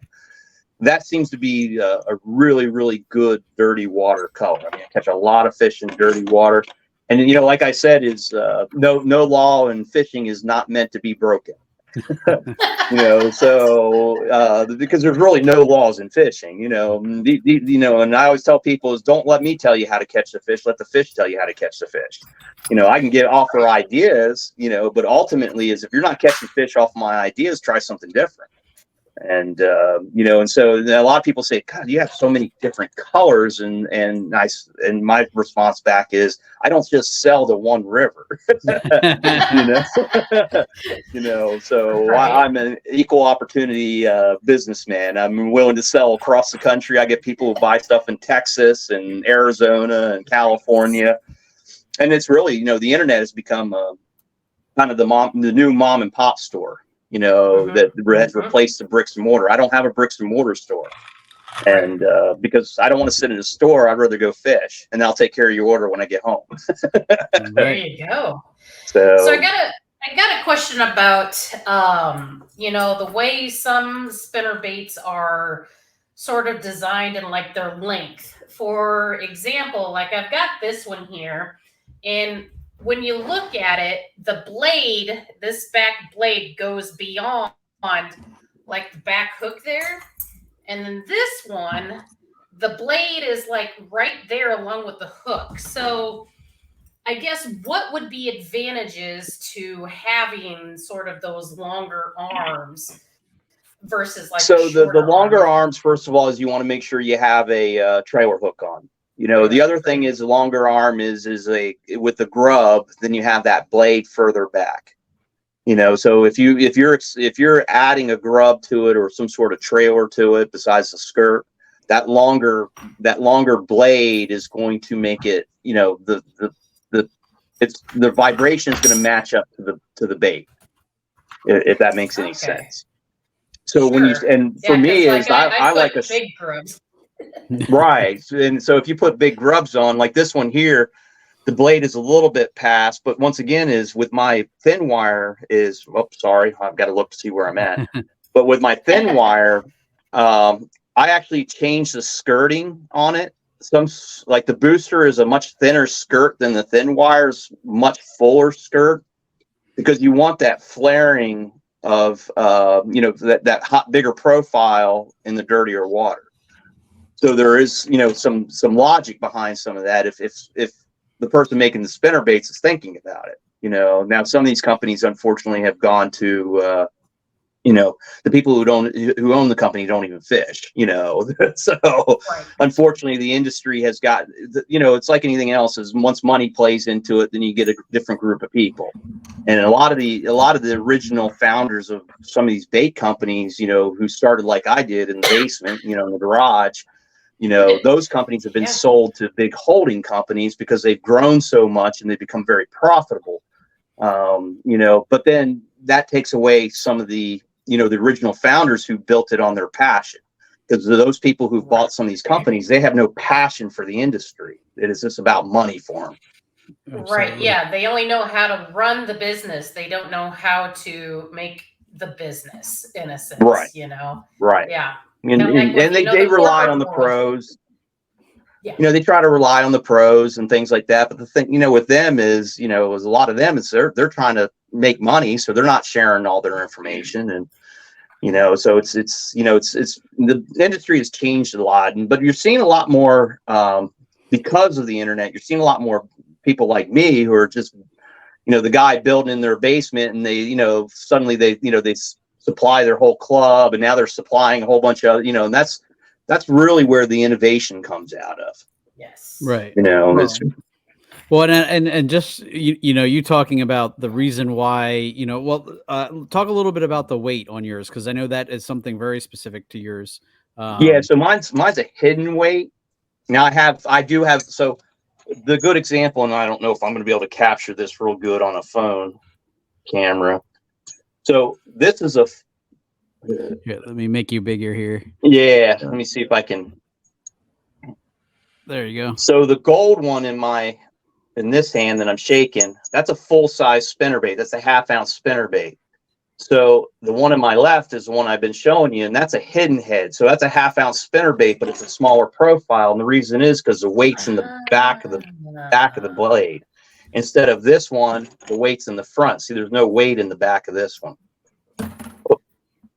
that seems to be a really, really good dirty water color. I mean, I catch a lot of fish in dirty water. And, you know, like I said, is no law in fishing is not meant to be broken. You know, so because there's really no laws in fishing, you know, you know, and I always tell people is don't let me tell you how to catch the fish, let the fish tell you how to catch the fish. You know, I can offer ideas, you know, but ultimately is if you're not catching fish off my ideas, try something different. And you know, and so a lot of people say, God, you have so many different colors, and my response back is, I don't just sell to one river. You know, you know, so right. I'm an equal opportunity businessman. I'm willing to sell across the country. I get people who buy stuff in Texas and Arizona and California, and it's really, you know, the internet has become kind of the new mom and pop store. You know, that has replaced the bricks and mortar. I don't have a bricks and mortar store. And because I don't want to sit in a store, I'd rather go fish, and I'll take care of your order when I get home. There you go. So I got a question about, you know, the way some spinner baits are sort of designed and like their length. For example, like I've got this one here, and when you look at it, the blade, this back blade goes beyond like the back hook there. And then this one, the blade is like right there along with the hook. So I guess what would be advantages to having sort of those longer arms versus like so the longer arms, first of all, is you want to make sure you have a trailer hook on. You know, the other thing is the longer arm is with the grub, then you have that blade further back. You know, so if you're adding a grub to it or some sort of trailer to it besides the skirt, that longer blade is going to make it, you know, the vibration is going to match up to the bait, if that makes any sense. So when for me is I like a big grubs. Right. And so if you put big grubs on, like this one here, the blade is a little bit past, but once again is with my thin wire is, sorry, I've got to look to see where I'm at. But with my thin wire, I actually changed the skirting on it. Like the booster is a much thinner skirt than the thin wire's much fuller skirt, because you want that flaring of, you know, that hot, bigger profile in the dirtier water. So there is, you know, some logic behind some of that. If the person making the spinner baits is thinking about it, you know. Now some of these companies unfortunately have gone to, you know, the people who own the company don't even fish, you know. So Right. unfortunately the industry has got, you know, it's like anything else, is once money plays into it, then you get a different group of people. And a lot of the original founders of some of these bait companies, you know, who started like I did in the basement, you know, in the garage, you know, those companies have been Yeah. sold to big holding companies because they've grown so much and they've become very profitable. You know, but then that takes away some of the, you know, the original founders who built it on their passion. Because those people who've bought some of these companies, they have no passion for the industry. It is just about money for them. Right. Absolutely. Yeah. They only know how to run the business. They don't know how to make the business, in a sense, Right. you know? Right. Yeah. And, Kinda like with, and you know, they the rely corporate on the world. pros. Yeah. You know, they try to rely on the pros and things like that. But the thing, you know, with them is, you know, is a lot of them is they're trying to make money, so they're not sharing all their information. And you know, so it's you know, it's the industry has changed a lot, but you're seeing a lot more because of the internet. You're seeing a lot more people like me who are just, you know, the guy building in their basement, and they, you know, suddenly they, you know, they supply their whole club, and now they're supplying a whole bunch of, you know, and that's really where the innovation comes out of. Yes. Right. You know, Well, and just you know, you talking about the reason why, you know, well, talk a little bit about the weight on yours, because I know that is something very specific to yours. yeah. So mine's a hidden weight. Now I do have, so the good example, and I don't know if I'm going to be able to capture this real good on a phone camera. So this is Here, let me make you bigger here. yeah, let me see if I can. There you go. So the gold one in this hand that I'm shaking, that's a full size spinnerbait. That's a 1/2 ounce spinnerbait. So the one in my left is the one I've been showing you, and that's a hidden head. So that's a 1/2 ounce spinnerbait, but it's a smaller profile. And the reason is because the weight's in the back of the blade. Instead of this one, the weight's in the front. See, there's no weight in the back of this one. Oh,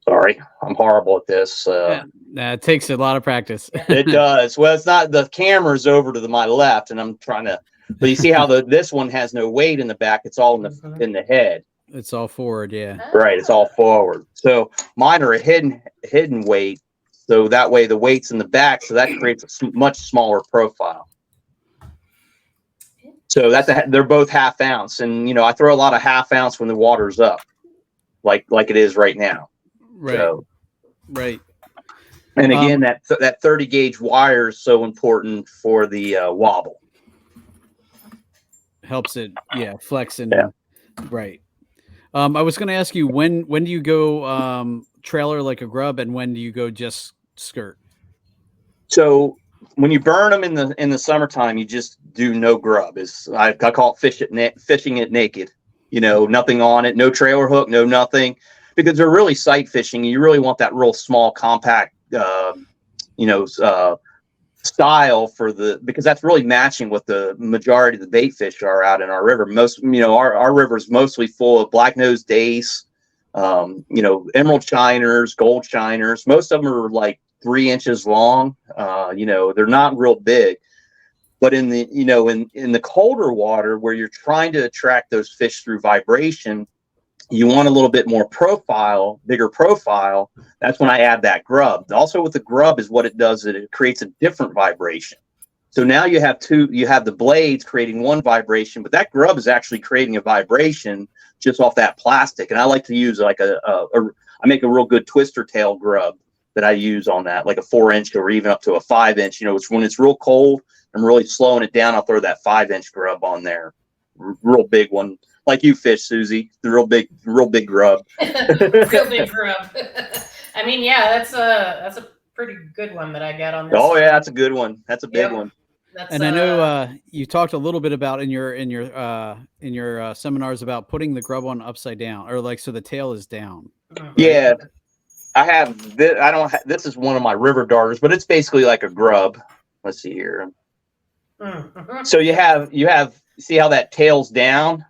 sorry, I'm horrible at this. It takes a lot of practice. It does. Well, it's not, the camera's over to my left, and I'm trying to. But you see how this one has no weight in the back. It's all in the head. It's all forward, yeah. Right, it's all forward. So mine are a hidden weight. So that way the weight's in the back, so that creates a much smaller profile. So they're both 1/2 ounce, and you know, I throw a lot of 1/2 ounce when the water's up, like it is right now. Right. So, right. and again, that 30 gauge wire is so important for the wobble. Helps it, yeah, flex and Yeah. Right. I was going to ask you, when do you go trailer like a grub, and when do you go just skirt? So when you burn them in the summertime, you just do no grub. I call it fishing it naked. You know, nothing on it, no trailer hook, no nothing, because they're really sight fishing. You really want that real small, compact, you know, style because that's really matching what the majority of the bait fish are out in our river. Most, you know, our river is mostly full of black-nosed dace, you know, emerald shiners, gold shiners. Most of them are like 3 inches long. You know, they're not real big. But in the, you know, in the colder water where you're trying to attract those fish through vibration, you want a little bit more profile, bigger profile. That's when I add that grub. Also with the grub is what it does, it creates a different vibration. So now you have the blades creating one vibration, but that grub is actually creating a vibration just off that plastic. And I like to use like I make a real good twister tail grub that I use on that, like a 4-inch or even up to a 5-inch. You know, it's when it's real cold, I'm really slowing it down. I'll throw that 5-inch grub on there, real big one, like you fish, Susie. The real big grub. Real big grub. I mean, yeah, that's a pretty good one that I got on this. Oh yeah, that's a good one. That's a big one. And I know you talked a little bit about in your seminars about putting the grub on upside down, or like so the tail is down. Right? Yeah, I have this. This is one of my river darters, but it's basically like a grub. Let's see here. So you have see how that tail's down.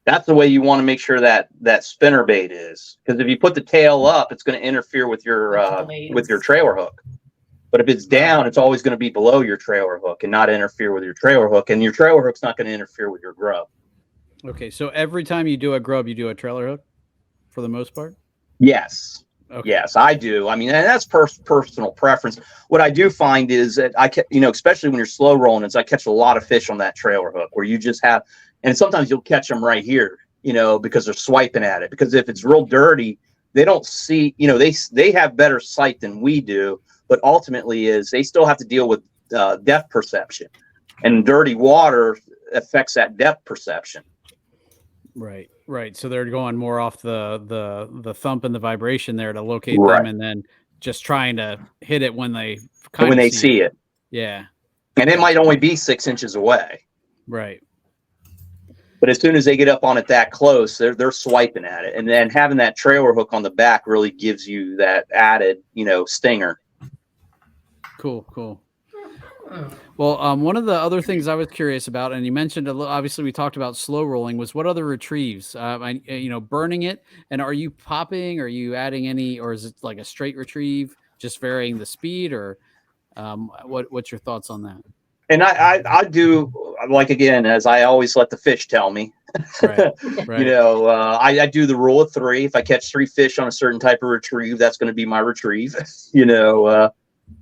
That's the way you want to make sure that spinnerbait is, because if you put the tail up, it's going to interfere with your trailer hook. But if it's down, it's always going to be below your trailer hook and not interfere with your trailer hook, and your trailer hook's not going to interfere with your grub. Okay, so every time you do a grub, you do a trailer hook, for the most part. Yes. Okay. Yes, I do. I mean, and that's personal preference. What I do find is that especially when you're slow rolling, is I catch a lot of fish on that trailer hook where you just have, and sometimes you'll catch them right here, because they're swiping at it. Because if it's real dirty, they don't see, they have better sight than we do, but ultimately they still have to deal with depth perception, and dirty water affects that depth perception. Right. So they're going more off the thump and the vibration there to locate Right. them, and then just trying to hit it when they see it. Yeah. And it might only be 6 inches away. Right. But as soon as they get up on it that close, they're swiping at it. And then having that trailer hook on the back really gives you that added, stinger. Cool. Well, one of the other things I was curious about, and you mentioned obviously we talked about slow rolling, was what other retrieves? Burning it, and are you popping? Are you adding any, or is it like a straight retrieve, just varying the speed, or what's your thoughts on that? And I do, like, again, as I always let the fish tell me. Right. I do the rule of 3. If I catch 3 fish on a certain type of retrieve, that's going to be my retrieve.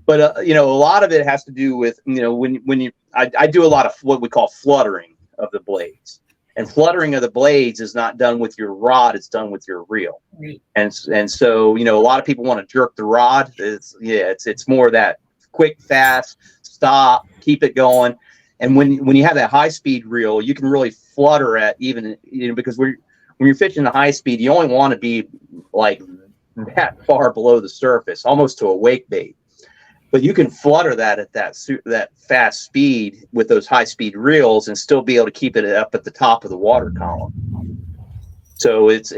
But a lot of it has to do with I do a lot of what we call fluttering of the blades, and fluttering of the blades is not done with your rod; it's done with your reel. Right. And so a lot of people want to jerk the rod. It's more that quick, fast, stop, keep it going. And when you have that high speed reel, you can really flutter at even because when you're fishing the high speed, you only want to be like that far below the surface, almost to a wake bait. But you can flutter that at that fast speed with those high speed reels and still be able to keep it up at the top of the water column. So it's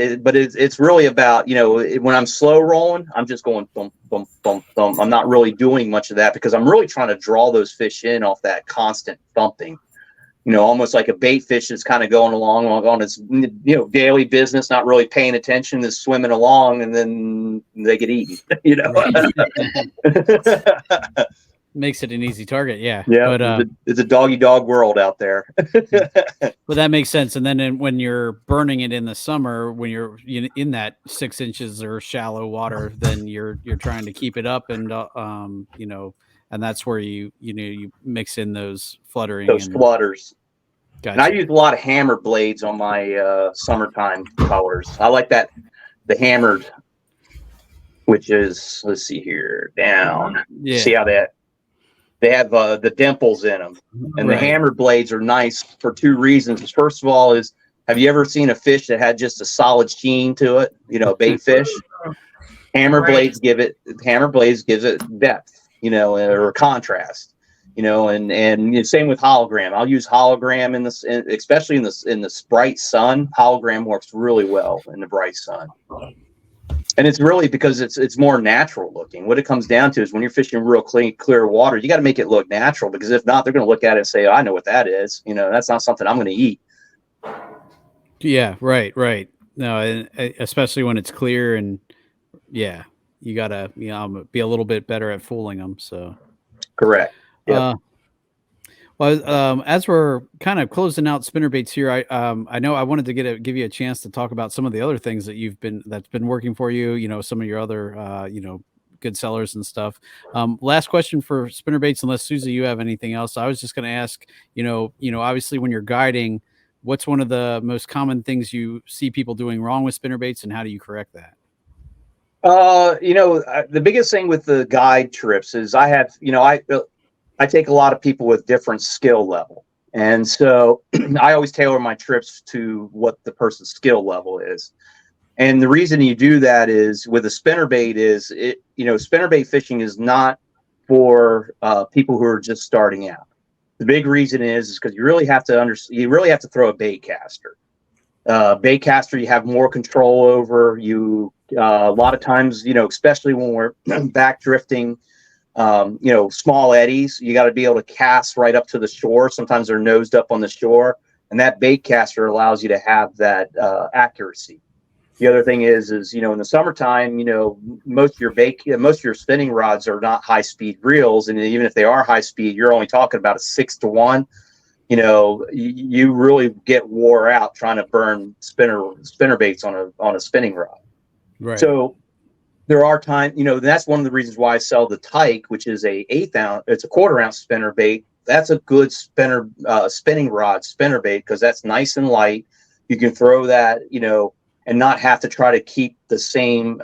really about, when I'm slow rolling, I'm just going thump, thump, thump, thump. I'm not really doing much of that because I'm really trying to draw those fish in off that constant thumping. Almost like a bait fish that's kind of going along on its, daily business, not really paying attention, is swimming along, and then they get eaten, Makes it an easy target. Yeah. Yeah. But it's a doggy dog world out there. Well, that makes sense. And then when you're burning it in the summer, when you're in that 6 inches or shallow water, then you're trying to keep it up, and and that's where you mix in those fluttering. Those flutters. Gotcha. And I use a lot of hammer blades on my summertime colors. I like the hammered, which is, let's see here, down. Yeah. See how they have the dimples in them. And Right. The hammered blades are nice for 2 reasons. First of all is, have you ever seen a fish that had just a solid sheen to it? Bait fish. Hammer blades gives it depth, or contrast. And same with hologram. I'll use hologram especially in the bright sun. Hologram works really well in the bright sun. And it's really because it's more natural looking. What it comes down to is when you're fishing real clear water, you got to make it look natural, because if not, they're going to look at it and say, oh, I know what that is. That's not something I'm going to eat. Yeah, right. No, and especially when it's clear, and yeah, you got to be a little bit better at fooling them. So correct. Yeah. Well, as we're kind of closing out spinnerbaits here, I know I wanted to give you a chance to talk about some of the other things that's been working for you. Some of your other good sellers and stuff. Last question for spinnerbaits, unless Susie, you have anything else. I was just going to ask, obviously when you're guiding, what's one of the most common things you see people doing wrong with spinnerbaits, and how do you correct that? The biggest thing with the guide trips is I take a lot of people with different skill level. And so I always tailor my trips to what the person's skill level is. And the reason you do that is with a spinnerbait spinnerbait fishing is not for people who are just starting out. The big reason is because you really have to throw a bait caster. Bait caster, you have more control over. A lot of times, especially when we're back drifting, small eddies, you got to be able to cast right up to the shore. Sometimes they're nosed up on the shore, and that bait caster allows you to have that accuracy. The other thing is in the summertime, most of your spinning rods are not high speed reels, and even if they are high speed, you're only talking about a 6-to-1. You really get wore out trying to burn spinner baits on a spinning rod. Right. So there are times, that's one of the reasons why I sell the Tyke, which is a 1/8 ounce, it's a 1/4 ounce spinner bait. That's a good spinning rod spinner bait, because that's nice and light. You can throw that, and not have to try to keep the same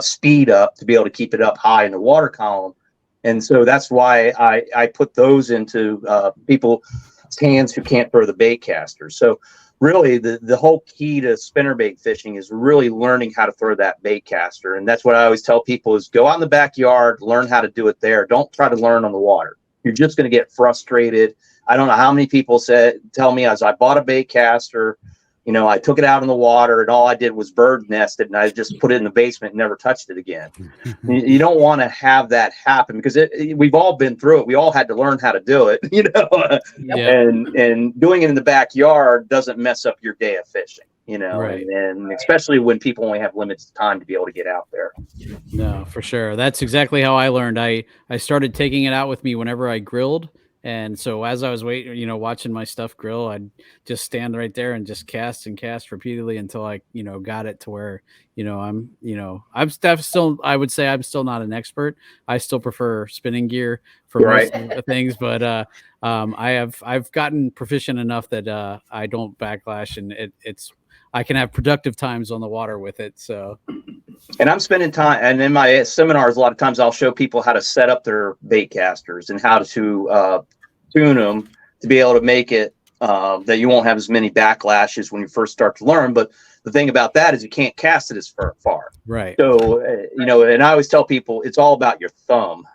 speed up to be able to keep it up high in the water column. And so that's why I put those into people's hands who can't throw the bait caster. So really the whole key to spinnerbait fishing is really learning how to throw that bait caster. And that's what I always tell people is go out in the backyard, learn how to do it there. Don't try to learn on the water. You're just going to get frustrated. I don't know how many people tell me as I bought a bait caster, I took it out in the water and all I did was bird nest it, and I just put it in the basement and never touched it again. You don't want to have that happen, because we've all been through it. We all had to learn how to do it, and doing it in the backyard doesn't mess up your day of fishing, Right. and especially when people only have limited time to be able to get out there. No, for sure. That's exactly how I learned. I started taking it out with me whenever I grilled. And so as I was watching my stuff grill, I'd just stand right there and just cast and cast repeatedly until I, got it to where, I would say I'm still not an expert. I still prefer spinning gear for most of the things, but I've gotten proficient enough that I don't backlash, and I can have productive times on the water with it. So, and I'm spending time, and in my seminars, a lot of times I'll show people how to set up their bait casters and how to tune them to be able to make it that you won't have as many backlashes when you first start to learn. But the thing about that is you can't cast it as far. Right. So, and I always tell people it's all about your thumb.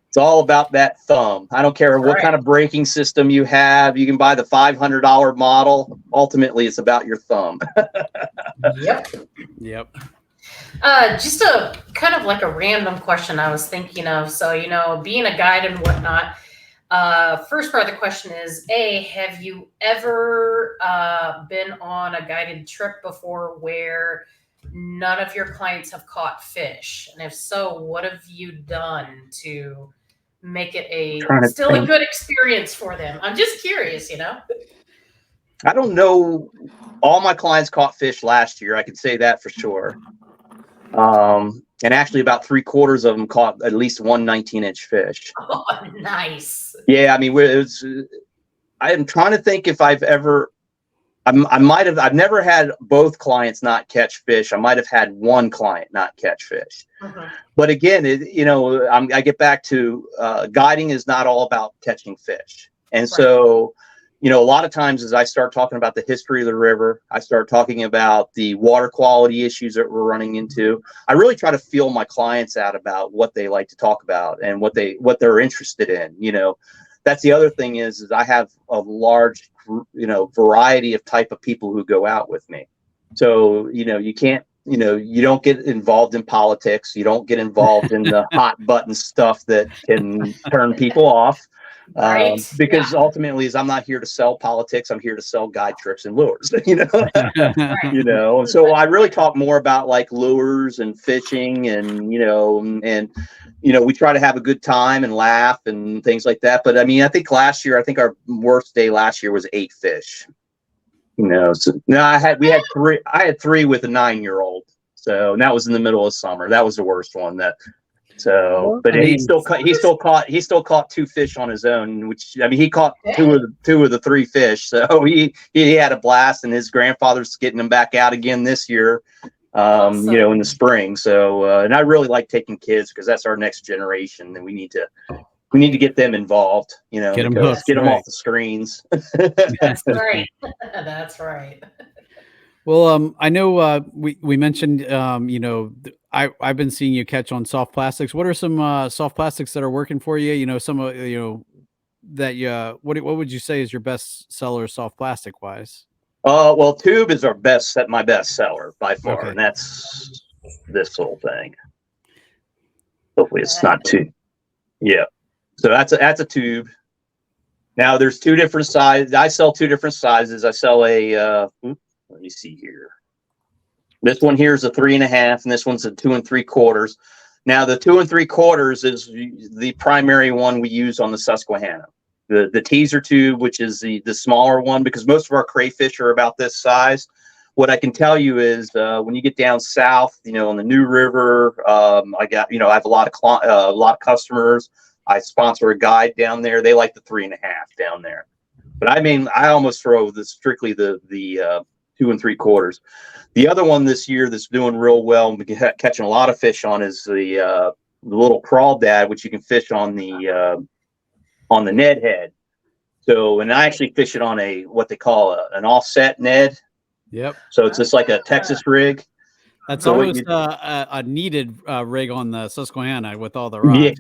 It's all about that thumb. I don't care what kind of braking system you have. You can buy the $500 model. Ultimately, it's about your thumb. Yep. Just a kind of like a random question I was thinking of. So, being a guide and whatnot, first part of the question is, have you ever been on a guided trip before where none of your clients have caught fish? And if so, what have you done to make it a good experience for them? I'm just curious, I don't know. All my clients caught fish last year. I can say that for sure. And actually about 3/4 of them caught at least one 19-inch fish. Oh, nice. Yeah. I mean, I am trying to think if I've never had both clients not catch fish. I might've had one client not catch fish. But again, I get back to guiding is not all about catching fish. And so, a lot of times as I start talking about the history of the river, I start talking about the water quality issues that we're running into. I really try to feel my clients out about what they like to talk about and what they're interested in. That's the other thing is I have a large, variety of type of people who go out with me. So, you can't, you don't get involved in politics. You don't get involved in the hot button stuff that can turn people off. Because ultimately is I'm not here to sell politics. I'm here to sell guide trips and lures, so I really talk more about like lures and fishing and, we try to have a good time and laugh and things like that. But I mean, I think our worst day last year was 8 fish, so no, I had 3 with a 9-year-old. So that was in the middle of summer. That was the worst one but he still caught 2 fish on his own, which I mean he caught 2 of the 3 fish. So he had a blast, and his grandfather's getting him back out again this year, awesome. In the spring. So and I really like taking kids because that's our next generation, and we need to get them involved, get them off the screens. That's right. That's right. Well, I know we mentioned, I've been seeing you catch on soft plastics. What are some soft plastics that are working for you? That what would you say is your best seller soft plastic wise? Well, tube is my best seller by far, and that's this little thing. Hopefully, it's not too. Yeah, so that's a tube. Now there's 2 different sizes. I sell 2 different sizes. I sell a. Let me see here. This one here is a 3.5, and this one's a 2 3/4. Now the 2 3/4 is the primary one we use on the Susquehanna. The teaser tube, which is the smaller one, because most of our crayfish are about this size. what I can tell you is when you get down south, on the New River, I have a lot of customers. I sponsor a guide down there. They like the 3.5 down there, but I almost throw strictly the 2 3/4. The other one this year that's doing real well and catching a lot of fish on is the little crawdad, which you can fish on the Ned head. So, and I actually fish it on what they call an offset Ned. Yep. So it's just like a Texas rig. That's So almost a needed rig on the Susquehanna with all the rods. Yeah,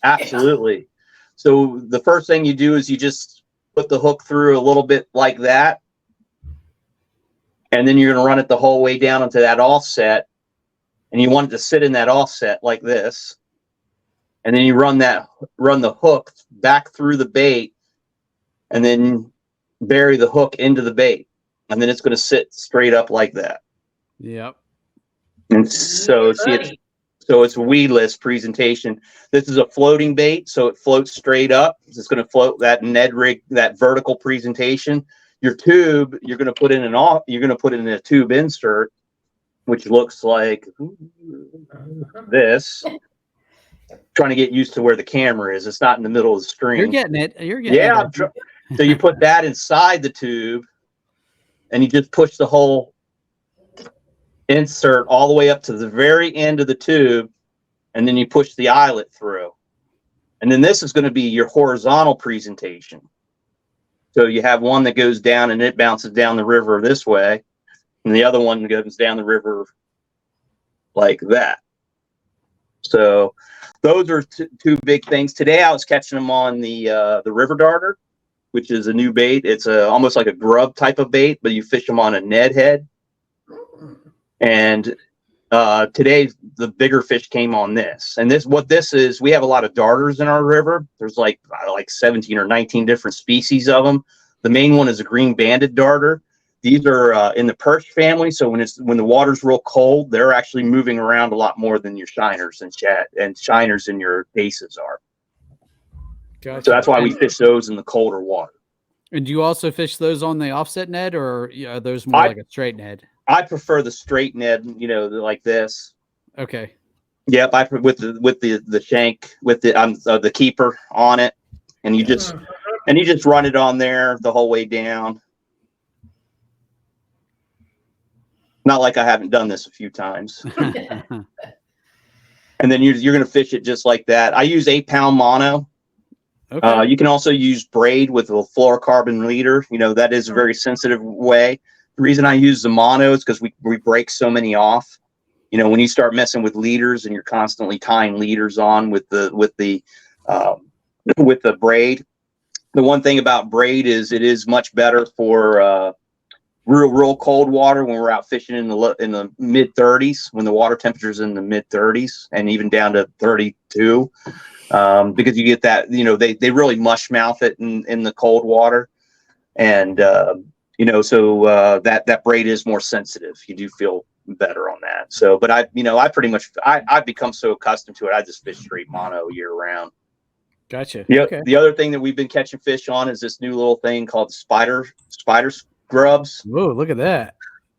absolutely. So the first thing you do is you just put the hook through a little bit like that. And then you're going to run it the whole way down into that offset. And you want it to sit in that offset like this. And then you run the hook back through the bait and then bury the hook into the bait. And then it's going to sit straight up like that. Yep. And so it's a weedless presentation. This is a floating bait, so it floats straight up. It's going to float that Ned rig, that vertical presentation. Your tube, you're going to put in a tube insert, which looks like this. Trying to get used to where the camera is. It's not in the middle of the stream. You're getting it. Yeah. So you put that inside the tube, and you just push the whole insert all the way up to the very end of the tube, and then you push the eyelet through. And then this is going to be your horizontal presentation. So you have one that goes down and it bounces down the river this way, and the other one goes down the river like that. So those are two big things. Today I was catching them on the river darter, which is a new bait. It's almost like a grub type of bait, but you fish them on a Ned head. And today the bigger fish came on this. And what this is, we have a lot of darters in our river. There's like 17 or 19 different species of them. The main one is a green banded darter. These are in the perch family. So when the water's real cold, they're actually moving around a lot more than your shiners and shiners in your bases are. Gotcha. So that's why we fish those in the colder water. And do you also fish those on the offset Ned, or are those more like a straight Ned? I prefer the straight Ned, like this. Okay. Yep, with the shank with the keeper on it, and you just run it on there the whole way down. Not like I haven't done this a few times. And then you're going to fish it just like that. I use 8-pound mono. Okay. You can also use braid with a fluorocarbon leader. That is a very sensitive way. The reason I use the mono is because we break so many off. When you start messing with leaders and you're constantly tying leaders on with the braid. The one thing about braid is it is much better for real cold water when we're out fishing in the mid 30s, when the water temperature is in the mid 30s and even down to 32, because you get that, they really mush mouth it in the cold water. And, so that braid is more sensitive. You do feel better on that. So, but I've become so accustomed to it. I just fish straight mono year round. Gotcha. Yeah. Okay. The other thing that we've been catching fish on is this new little thing called spider grubs. Whoa, look at that.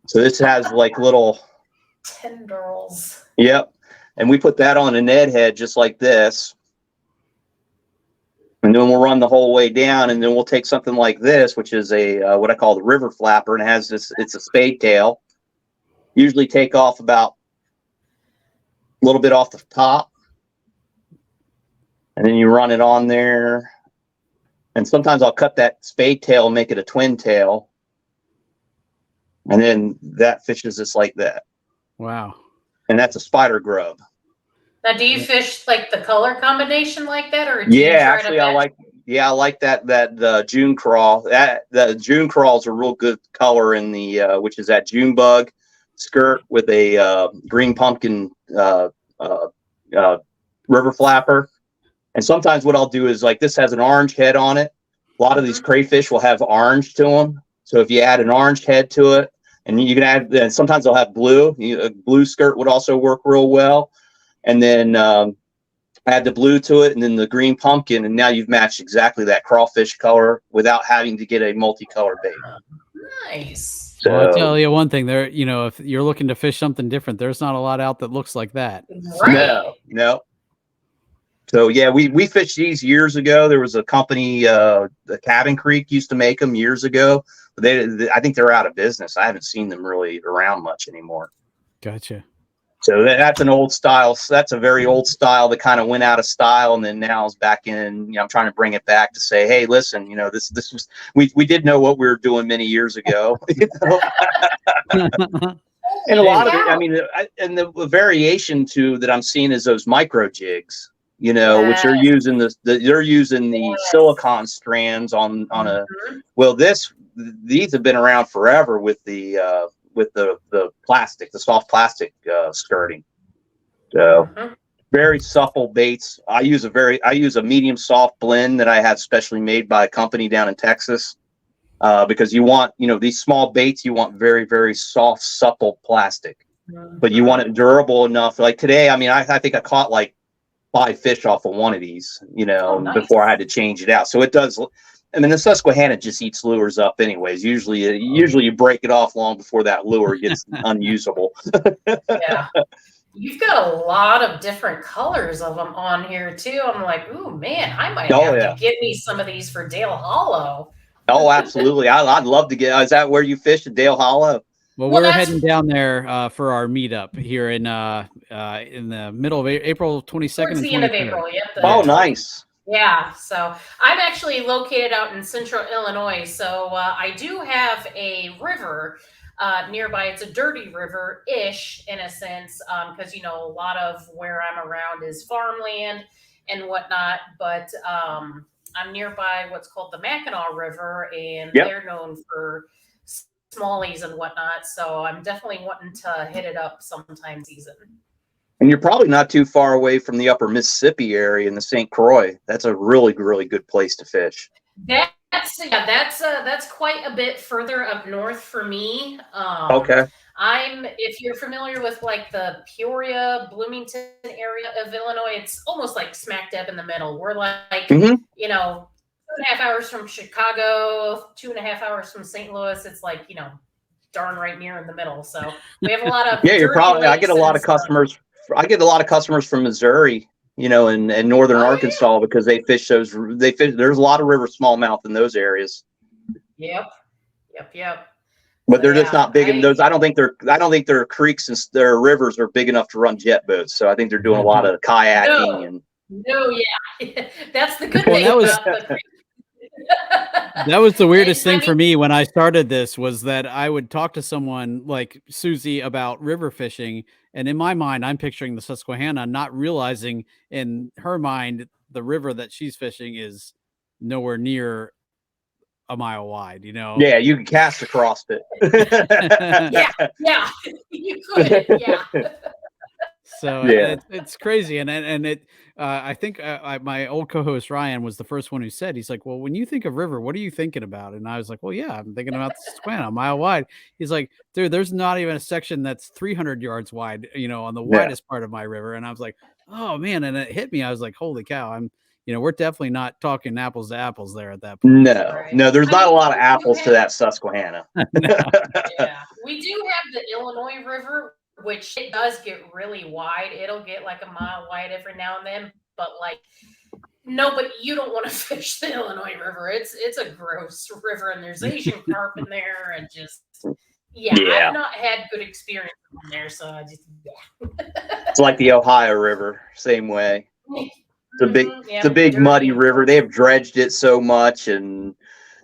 So this has like little tendrils. Yep. And we put that on a Ned head just like this. And then we'll run the whole way down, and then we'll take something like this, which is a what I call the river flapper, and it's a spade tail. Usually take off about a little bit off the top, and then you run it on there. And sometimes I'll cut that spade tail and make it a twin tail, and then that fishes just like that. Wow. And that's a spider grub. Now, do you fish like the color combination like that, or I like that June crawl. The June crawl is a real good color in the which is that June bug skirt with a green pumpkin river flapper. And sometimes what I'll do is, like, this has an orange head on it. A lot of these crayfish will have orange to them. So if you add an orange head to it, and you can add, and sometimes they'll have blue. A blue skirt would also work real well. And then add the blue to it, and then the green pumpkin, and now you've matched exactly that crawfish color without having to get a multicolor bait. Nice. Well, I So tell you one thing there, you know, if you're looking to fish something different, there's not a lot out that looks like that. Right. no. So yeah, we fished these years ago. There was a company, the Cabin Creek used to make them years ago. But I think they're out of business. I haven't seen them really around much anymore. Gotcha. So that's an old style. So that's a very old style that kind of went out of style, and then now is back in. You know, I'm trying to bring it back to say, hey, listen, you know, this was we did know what we were doing many years ago. You know? And a lot of it, I mean, and the variation too that I'm seeing is those micro jigs. You know, which they're using they're using the silicon strands on a. Well, these have been around forever with the plastic, the soft plastic skirting. So very supple baits. I use a medium soft blend that I had specially made by a company down in Texas. Because you want, you know, these small baits, you want very, very soft, supple plastic, but you want it durable enough. Like today, I mean, I think I caught like 5 fish off of one of these, you know, before I had to change it out. So it does. I mean, the Susquehanna just eats lures up anyways. Usually you break it off long before that lure gets unusable. Yeah. You've got a lot of different colors of them on here too. I'm like, ooh, man, I might have to get me some of these for Dale Hollow. Oh, absolutely. I'd love to get. Is that where you fish at Dale Hollow? Well, we're heading down there for our meetup here in the middle of April 22nd and 23rd. The end of April. Yep. Oh, nice. Yeah. So I'm actually located out in central Illinois. So I do have a river nearby. It's a dirty river-ish in a sense, because, you know, a lot of where I'm around is farmland and whatnot. But I'm nearby what's called the Mackinac River, and they're known for smallies and whatnot. So I'm definitely wanting to hit it up sometime season. And you're probably not too far away from the upper Mississippi area in the St. Croix. That's a really, really good place to fish. That's quite a bit further up north for me. Okay. If you're familiar with like the Peoria, Bloomington area of Illinois, it's almost like smack dab in the middle. We're like, you know, 2.5 hours from Chicago, 2.5 hours from St. Louis. It's like, you know, darn right near in the middle. So we have a lot of you're probably. I get a lot of customers. I get a lot of customers from Missouri, you know, and northern Arkansas because they fish those. There's a lot of river smallmouth in those areas. Yep. But they're just not big in those. I don't think their creeks and their rivers are big enough to run jet boats. So I think they're doing a lot of kayaking that's the good thing about the creek. That was the weirdest thing for me when I started this, was that I would talk to someone like Susie about river fishing, and in my mind I'm picturing the Susquehanna, not realizing in her mind the river that she's fishing is nowhere near a mile wide, you know. Yeah, you can cast across it. yeah, you could. Yeah. So it's crazy, and it. I think my old co-host Ryan was the first one who said, he's like, well, when you think of river, what are you thinking about? And I was like, well, yeah, I'm thinking about the Susquehanna, a mile wide. He's like, dude, there's not even a section that's 300 yards wide, you know, on the widest part of my river. And I was like, oh man, and it hit me. I was like, holy cow, you know, we're definitely not talking apples to apples there at that point. No, there's not a lot of apples to that Susquehanna. Yeah, we do have the Illinois River, which it does get really wide. It'll get like a mile wide every now and then, but like, no, but you don't want to fish the Illinois River. It's a gross river, and there's Asian carp in there, and just I've not had good experience in there, so I just It's like the Ohio River, same way. It's a big muddy river. They have dredged it so much, and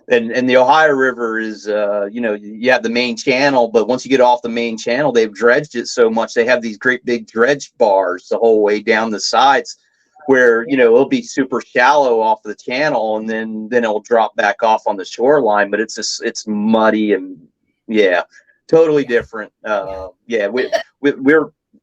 the Ohio River is, you know, you have the main channel, but once you get off the main channel, they've dredged it so much. They have these great big dredge bars the whole way down the sides where, you know, it'll be super shallow off the channel, and then it'll drop back off on the shoreline, but it's muddy and totally different.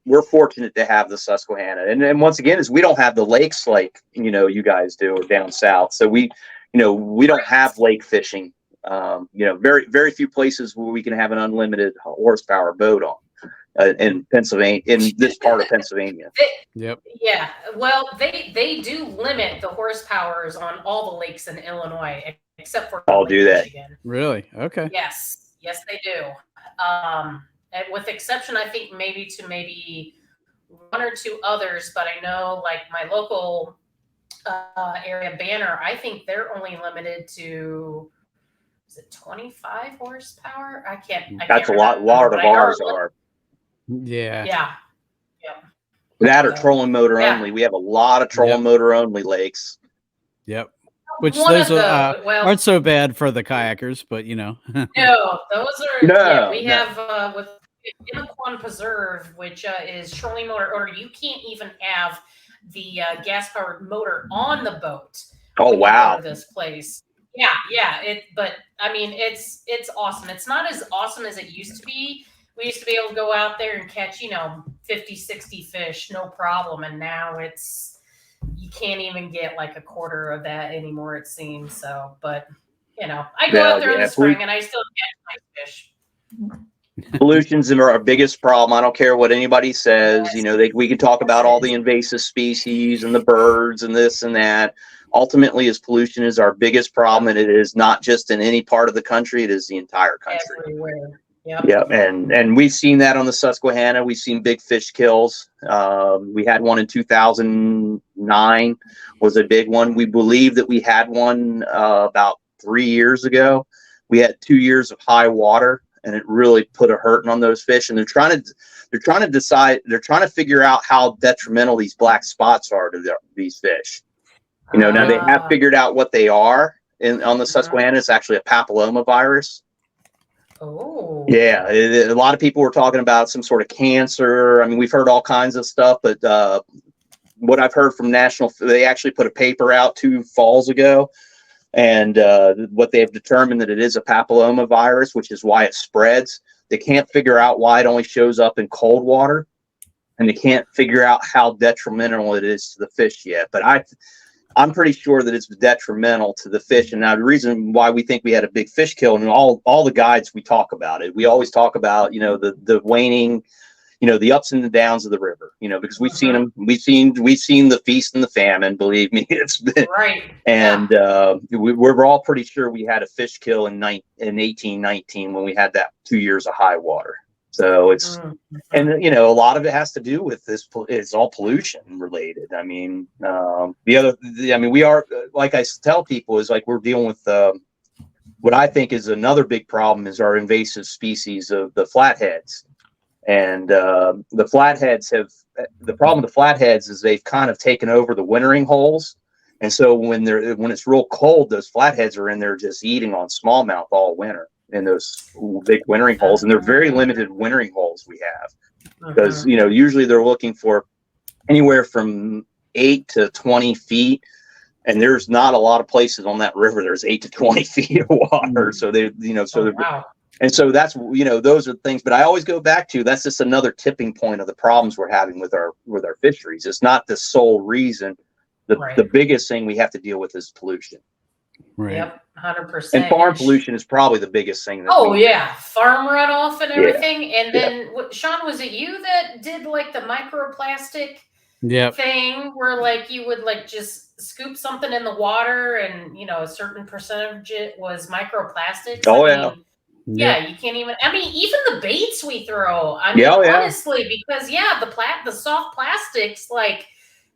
We're fortunate to have the Susquehanna. And once again, we don't have the lakes like, you know, you guys do or down south. So we don't have lake fishing. You know, very, very few places where we can have an unlimited horsepower boat on in Pennsylvania, in this part of Pennsylvania. Yep. Yeah. Well, they do limit the horsepowers on all the lakes in Illinois, except for I'll do that. Michigan. Really? Okay. Yes, they do. with exception, I think maybe one or two others, but I know like my local area Banner, I think they're only limited to, is it 25 horsepower? I can't That's a remember, lot but of I know ours are. Yeah. yeah. That or So, trolling motor yeah. only. We have a lot of trolling motor only lakes. Yep. Which One those of those, well, aren't so bad for the kayakers, but you know. no, those are No, we no. have with Imaquan Preserve, which is trolling motor, or you can't even have the gas powered motor on the boat. Oh, when you wow. go to this place. Yeah. But I mean, it's awesome. It's not as awesome as it used to be. We used to be able to go out there and catch, 50, 60 fish, no problem. And now you can't even get like a quarter of that anymore, it seems. So, but I go out there in the spring and I still catch my fish. Pollution's our biggest problem. I don't care what anybody says. We can talk about all the invasive species and the birds and this and that. Ultimately, pollution is our biggest problem, and it is not just in any part of the country; it is the entire country. Everywhere. Yeah, and we've seen that on the Susquehanna. We've seen big fish kills. We had one in 2009, was a big one. We believe that we had one about 3 years ago. We had 2 years of high water, and it really put a hurting on those fish. And they're trying to figure out how detrimental these black spots are to these fish. Now they have figured out what they are on the Susquehanna. It's actually a papilloma virus. Oh. Yeah, a lot of people were talking about some sort of cancer. I mean, we've heard all kinds of stuff, but what I've heard from they actually put a paper out 2 falls ago, and what they have determined that it is a papilloma virus, which is why it spreads. They can't figure out why it only shows up in cold water, and they can't figure out how detrimental it is to the fish yet. But I'm pretty sure that it's detrimental to the fish. And now the reason why we think we had a big fish kill, and all the guides, we talk about it. We always talk about, the waning, the ups and the downs of the river, because we've seen them. We've seen the feast and the famine. Believe me, it's been right. And we're all pretty sure we had a fish kill in 1819 when we had that 2 years of high water. So it's, and a lot of it has to do with this. It's all pollution related. I mean, we are, like I tell people, is like we're dealing with what I think is another big problem is our invasive species of the flatheads. And the flatheads the problem with the flatheads is they've kind of taken over the wintering holes. And so when it's real cold, those flatheads are in there just eating on smallmouth all winter in those big wintering holes. And they're very limited wintering holes we have, because usually they're looking for anywhere from 8 to 20 feet, and there's not a lot of places on that river there's 8 to 20 feet of water. So Wow. And so that's those are things. But I always go back to, that's just another tipping point of the problems we're having with our fisheries. It's not the sole reason. The biggest thing we have to deal with is pollution. Right. Yep, 100%. And farm pollution is probably the biggest thing. Farm runoff and everything. And then, Sean, was it you that did like the microplastic thing where like you would like just scoop something in the water and a certain percentage it was microplastics? Yeah, you can't even. I mean, even the baits we throw. I mean, honestly, because the soft plastics, like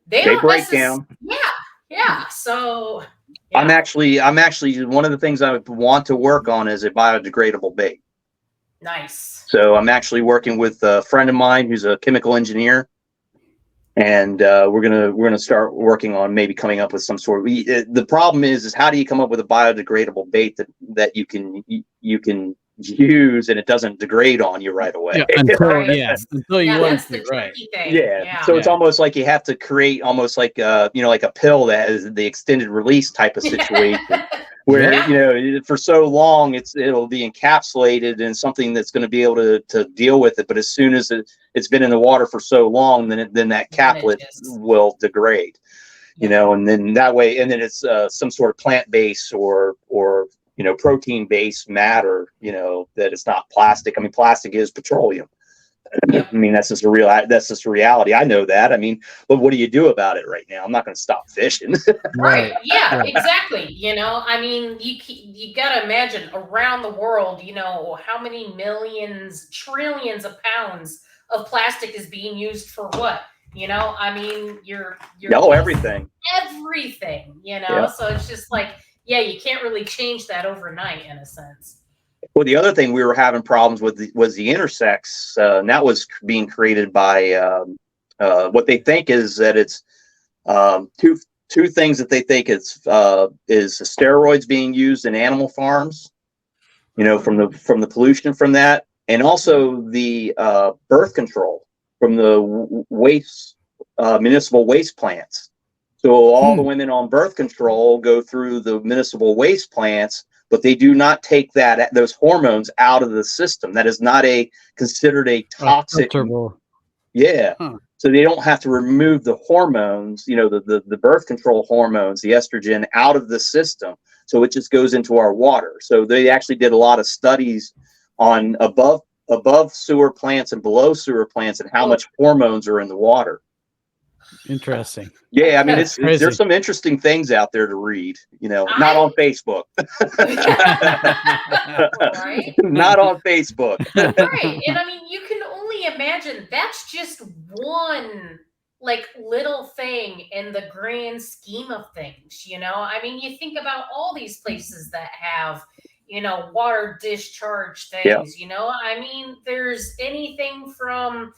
they break down. Yeah. So I'm actually one of the things I would want to work on is a biodegradable bait. Nice. So I'm actually working with a friend of mine who's a chemical engineer, and we're gonna start working on maybe coming up with some sort of. The problem is how do you come up with a biodegradable bait that you can use and it doesn't degrade on you right away. Until you want to, right? So it's almost like you have to create almost like like a pill that is the extended release type of situation where for so long it'll be encapsulated in something that's going to be able to deal with it, but as soon as it's been in the water for so long, then that caplet will degrade, and then that way, and then it's some sort of plant base or protein based matter, that it's not plastic. I mean, plastic is petroleum, Yep. I mean, that's just a reality. I know that. I mean, but what do you do about it right now? I'm not going to stop fishing. Right. Yeah, Right. exactly. I mean, you got to imagine around the world, how many millions, trillions of pounds of plastic is being used for what? I mean, you're Everything. everything, Yeah. So it's just like, yeah, you can't really change that overnight in a sense. Well, the other thing we were having problems with was the intersex, and that was being created by what they think is that it's two things that they think is steroids being used in animal farms, from the pollution from that, and also the birth control from the waste municipal waste plants. So all the women on birth control go through the municipal waste plants, but they do not take those hormones out of the system. That is not considered a toxic. Yeah. Huh. So they don't have to remove the hormones, the birth control hormones, the estrogen, out of the system. So it just goes into our water. So they actually did a lot of studies on above sewer plants and below sewer plants and how much hormones are in the water. Interesting. Yeah, I mean, there's some interesting things out there to read, not on Facebook. Right? Not on Facebook. Right. And I mean, you can only imagine that's just one little thing in the grand scheme of things, I mean, you think about all these places that have, water discharge things, I mean, there's anything from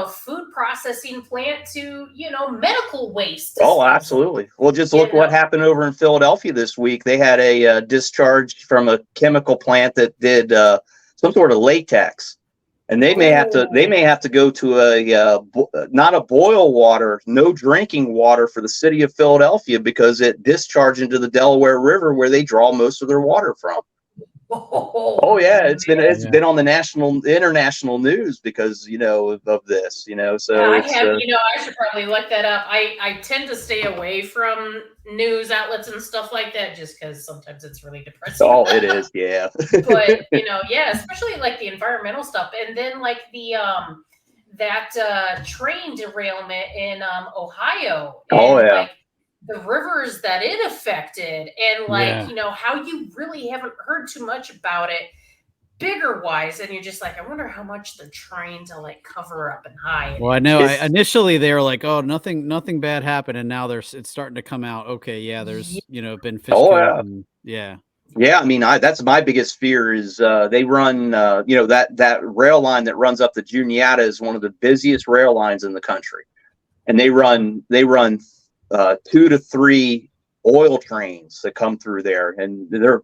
food processing plant to, medical waste. Oh, absolutely. Well, just look what happened over in Philadelphia this week. They had a discharge from a chemical plant that did some sort of latex, and they may have to go to not a boil water, no drinking water for the city of Philadelphia because it discharged into the Delaware River where they draw most of their water from. Oh yeah, it's been on the international news because of this, so I should probably look that up. I tend to stay away from news outlets and stuff like that just because sometimes it's really depressing. Oh, it is, yeah. But especially like the environmental stuff, and then like the that train derailment in Ohio. And, oh yeah. Like, the rivers that it affected, and how you really haven't heard too much about it bigger wise, and you're just like, I wonder how much they're trying to cover up and hide. Well, I know initially they were like, oh, nothing bad happened, and now it's starting to come out. Okay, yeah, there's been fish yeah. Yeah, I mean, that's my biggest fear is they run that rail line that runs up the Juniata is one of the busiest rail lines in the country, and they run 2 to 3 oil trains that come through there, and they're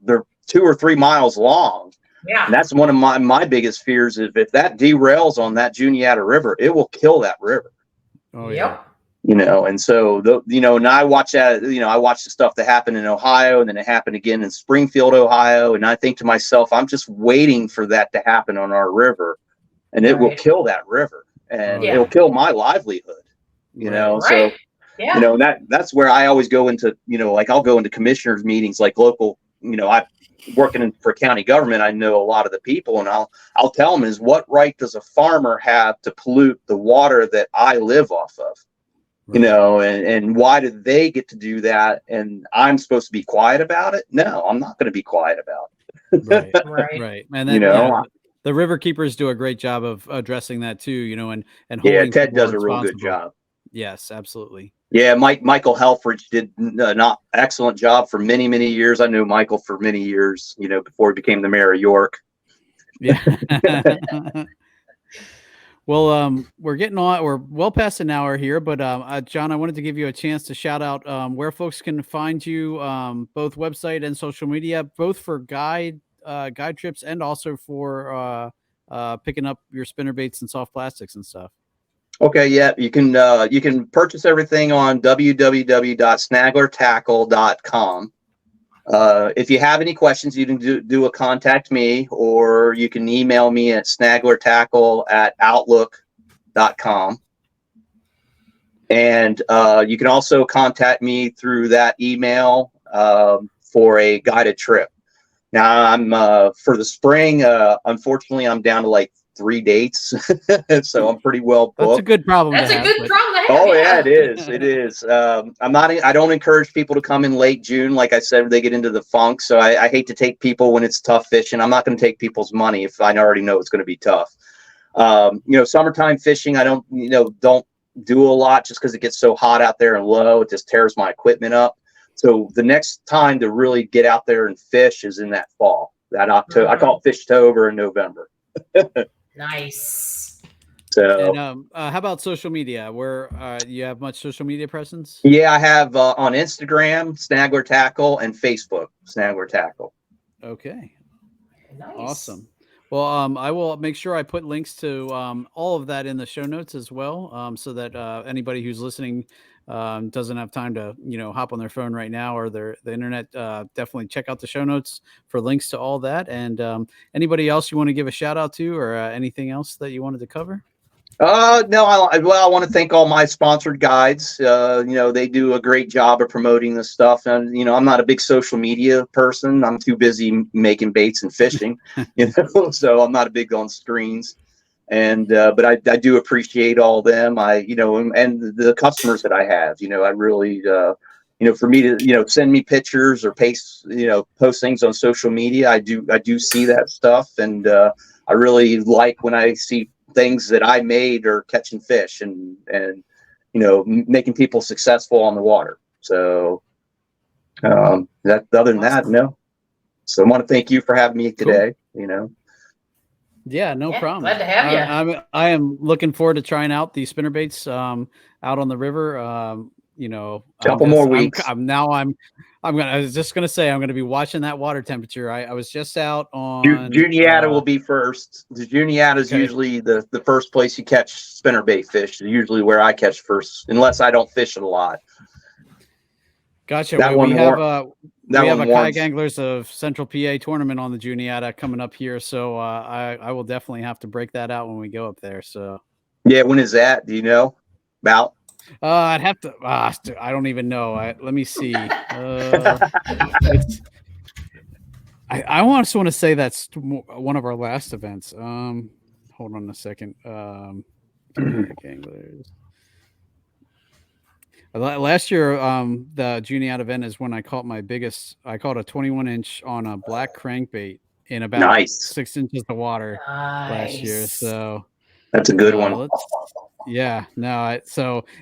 2 or 3 miles long. Yeah, and that's one of my biggest fears is if that derails on that Juniata River, it will kill that river. Oh yeah. And so and I watch that. I watch the stuff that happened in Ohio, and then it happened again in Springfield, Ohio, and I think to myself, I'm just waiting for that to happen on our river, and it will kill that river, and it'll kill my livelihood. So. Yeah. That's where I always go into, I'll go into commissioners meetings, like local, I working for county government. I know a lot of the people, and I'll tell them is what right does a farmer have to pollute the water that I live off of, and why do they get to do that? And I'm supposed to be quiet about it? No, I'm not going to be quiet about it. Right. And then, the river keepers do a great job of addressing that too, and holding Ted does a real good job. Yes, absolutely. Yeah, Michael Helfrich did not excellent job for many, many years. I knew Michael for many years, before he became the mayor of York. Yeah. Well, we're getting on. We're well past an hour here, but John, I wanted to give you a chance to shout out where folks can find you, both website and social media, both for guide trips and also for picking up your spinnerbaits and soft plastics and stuff. Okay, yeah, you can purchase everything on www.snaglertackle.com. If you have any questions, you can do a contact me, or you can email me at snaglertackle@outlook.com. And you can also contact me through that email for a guided trip. Now, I'm for the spring. Unfortunately, I'm down to like 3 dates, so I'm pretty well booked. That's a good problem. That's to a have, good but- problem to have. Oh yeah, it is. It is. I don't encourage people to come in late June. Like I said, they get into the funk. So I hate to take people when it's tough fishing. I'm not going to take people's money if I already know it's going to be tough. Summertime fishing, I don't do a lot just because it gets so hot out there and low. It just tears my equipment up. So the next time to really get out there and fish is in that fall, that October. I call it Fishtober in November. Nice. So, and how about social media? Where you have much social media presence? yeah, I have on Instagram, Snagler Tackle, and Facebook, Snagler Tackle. Okay. Nice. Awesome. Well, I will make sure I put links to all of that in the show notes as well, so that anybody who's listening doesn't have time to hop on their phone right now or the internet. Definitely check out the show notes for links to all that. And anybody else you want to give a shout out to, or anything else that you wanted to cover? No, I want to thank all my sponsored guides. They do a great job of promoting this stuff. And, I'm not a big social media person. I'm too busy making baits and fishing, so I'm not a big on screens. And, but I do appreciate all them. And the customers that I have, I really, for me to, send me pictures or post things on social media. I do see that stuff. And, I really like when I see things that I made or catching fish and making people successful on the water. So other than that, no. So I want to thank you for having me today. Cool. Yeah, no problem. Glad to have you. I am looking forward to trying out the spinnerbaits out on the river. Couple more weeks. I was just gonna say I'm gonna be watching that water temperature. I was just out on Juniata will be first. The Juniata is usually the first place you catch spinnerbait fish. Usually where I catch first, unless I don't fish it a lot. Gotcha. That we have that a one Kayak Anglers of Central PA tournament on the Juniata coming up here, so I will definitely have to break that out when we go up there. So yeah, when is that? Do you know about? I'd have to. I don't even know. Let me see. I want to say that's one of our last events. Hold on a second. Kayak Anglers. Last year, the Juniata event is when I caught my biggest. I caught a 21-inch on a black crankbait in about 6 inches of water last year. So that's a good one. Yeah, no.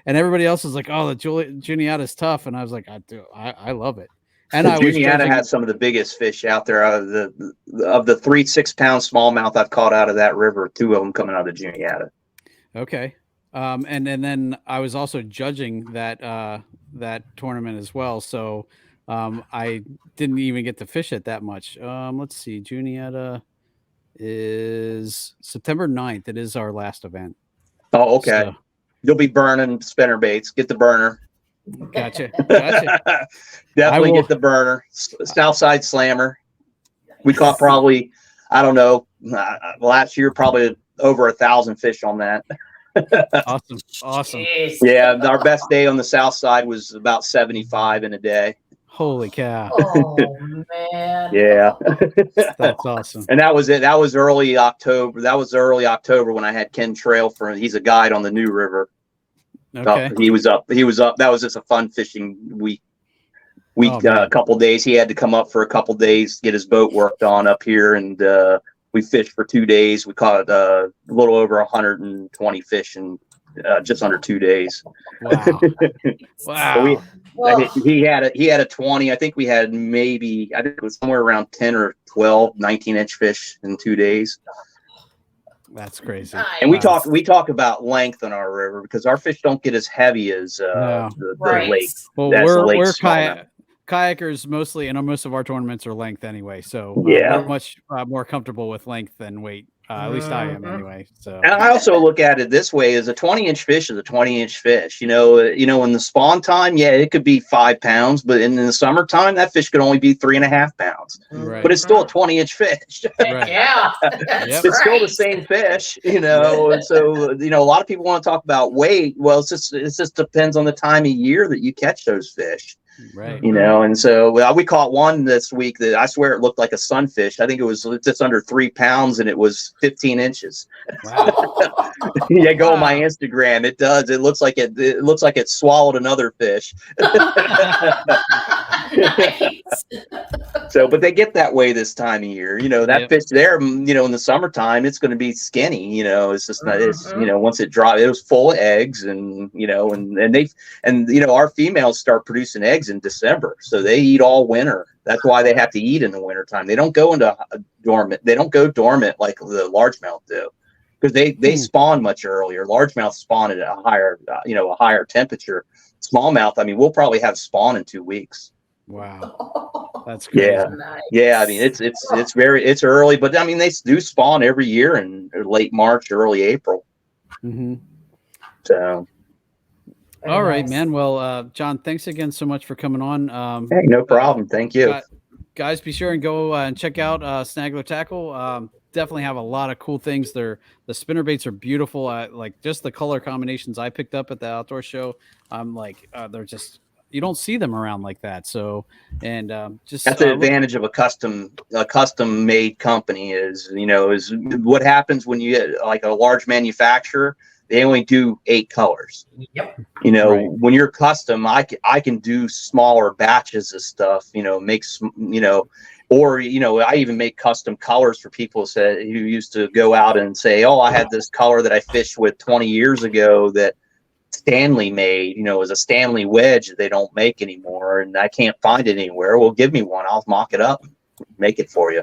And everybody else is like, "Oh, the Juniata is tough," and I was like, I love it." And the Juniata has some of the biggest fish out there. Of the 3 6-pound smallmouth I've caught out of that river, 2 of them coming out of the Juniata. Okay. And then I was also judging that tournament as well. So I didn't even get to fish it that much. Let's see. Juniata is September 9th. It is our last event. Oh, okay. So, you'll be burning spinnerbaits. Get the burner. Gotcha. Definitely get the burner. Southside Slammer. We caught probably, I don't know, last year probably over 1,000 fish on that. Awesome. Jeez. Yeah, our best day on the south side was about 75 in a day. Holy cow. Oh man. Yeah. That's awesome. And that was it. That was early October. When I had Ken Trail he's a guide on the New River. Okay. He was up. That was just a fun fishing week. A couple days. He had to come up for a couple days, get his boat worked on up here, and we fished for 2 days. We caught a little over 120 fish in just under 2 days. Wow. Wow. So he had a 20. I think we had I think it was somewhere around 10 or 12 19-inch fish in 2 days. That's crazy. And we talk about length on our river because our fish don't get as heavy as the lake. Well, we're kayakers mostly, and most of our tournaments are length anyway. So we're much more comfortable with length than weight. At least I am anyway. So, and I also look at it this way: as a 20-inch fish is a 20-inch fish. In the spawn time, it could be 5 pounds, but in the summertime, that fish could only be 3.5 pounds. Right. But it's still a 20-inch fish. Right. Yeah, it's still the same fish. And so a lot of people want to talk about weight. Well, it just depends on the time of year that you catch those fish. Right. You know, and so we caught one this week that I swear it looked like a sunfish. I think it was just under 3 pounds and it was 15 inches. Wow. Yeah, go on my Wow. Instagram. It does. It looks like it swallowed another fish. Nice. So, but they get that way this time of year. You know, that Yep. fish there, you know, in the summertime, it's going to be skinny. You know, it's just not, it's, you know, once it dropped, it was full of eggs and, you know, and, you know, our females start producing eggs in December. So they eat all winter. That's why they have to eat in the wintertime. They don't go into dormant. They don't go dormant like the largemouth do, because they spawn much earlier. Largemouth spawn at a higher, you know, a higher temperature. Smallmouth, I mean, we'll probably have spawn in 2 weeks. Wow. That's crazy. Yeah. Nice. Yeah, I mean it's early, but I mean they do spawn every year in late March, early April. Mm-hmm. So Very All right, nice. man. Well, John, thanks again so much for coming on. hey, no problem. Thank you. Guys, be sure and go and check out Snagler Tackle. Definitely have a lot of cool things. The spinnerbaits are beautiful. Like just the color combinations I picked up at the outdoor show. I'm like, they're just, you don't see them around like that. So, and just That's the advantage of a custom made company is, you know, is what happens when you get like a large manufacturer. They only do 8 colors. Yep. You know, Right. when you're custom, I can do smaller batches of stuff, you know, you know, or, you know, I even make custom colors for people who used to go out and say, oh, I had this color that I fished with 20 years ago that Stanley made, you know, it was a Stanley wedge that they don't make anymore. And I can't find it anywhere. Well, give me one. I'll mock it up, make it for you.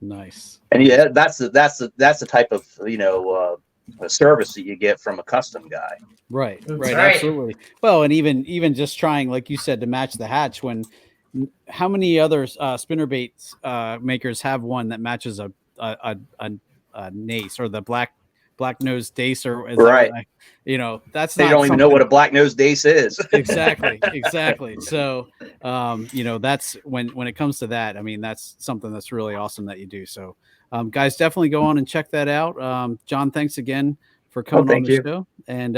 Nice. And yeah, that's the type of, you know, service that you get from a custom guy. Right. That's Right. right. Absolutely. Well, and even just trying, like you said, to match the hatch when how many other spinnerbait makers have one that matches a nace or the black nosed dace, or is Right. that what you know, that's They not don't even know something. what a black nose dace is. Exactly. So you know, that's when it comes to that, I mean, that's something that's really awesome that you do. So guys, definitely go on and check that out. John, thanks again for coming on thank the you. show, and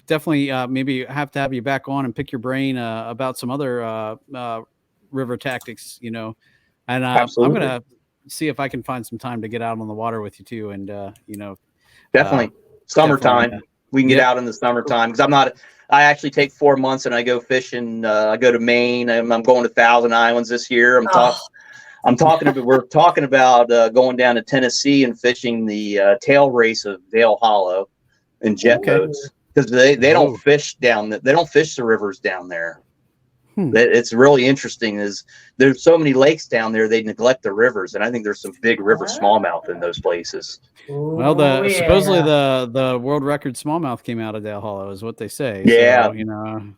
definitely maybe have to have you back on and pick your brain about some other river tactics, you know. And I'm Absolutely. gonna see if I can find some time to get out on the water with you too, and you know, Definitely. Summertime. definitely, We can get Yep. out in the summertime because I actually take 4 months and I go fishing. I go to Maine. I'm going to Thousand Islands this year. We're talking about going down to Tennessee and fishing the tail race of Dale Hollow in jet Okay. boats because they don't fish they don't fish the rivers down there. Hmm. It's really interesting is there's so many lakes down there, they neglect the rivers. And I think there's some big river smallmouth in those places. Well, supposedly the world record smallmouth came out of Dale Hollow is what they say. Yeah. So, you know,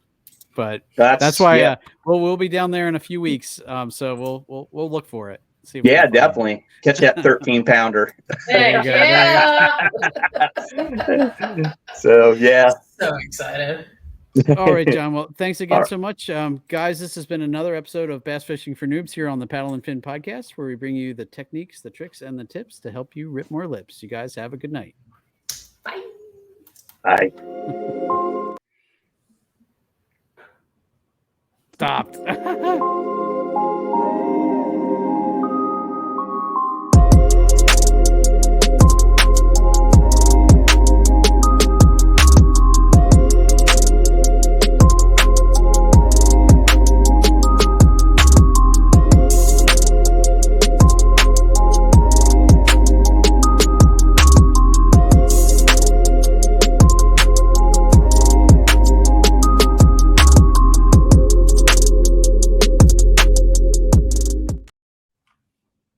but That's why yeah. we'll be down there in a few weeks. So we'll look for it. See if Yeah, we can find it. definitely. Catch that 13-pounder. There you go. Yeah. So yeah. So excited. All right, John. Well, thanks again All right. so much. Guys, this has been another episode of Bass Fishing for Noobs here on the Paddle and Fin podcast, where we bring you the techniques, the tricks, and the tips to help you rip more lips. You guys have a good night. Bye. Bye. Stopped.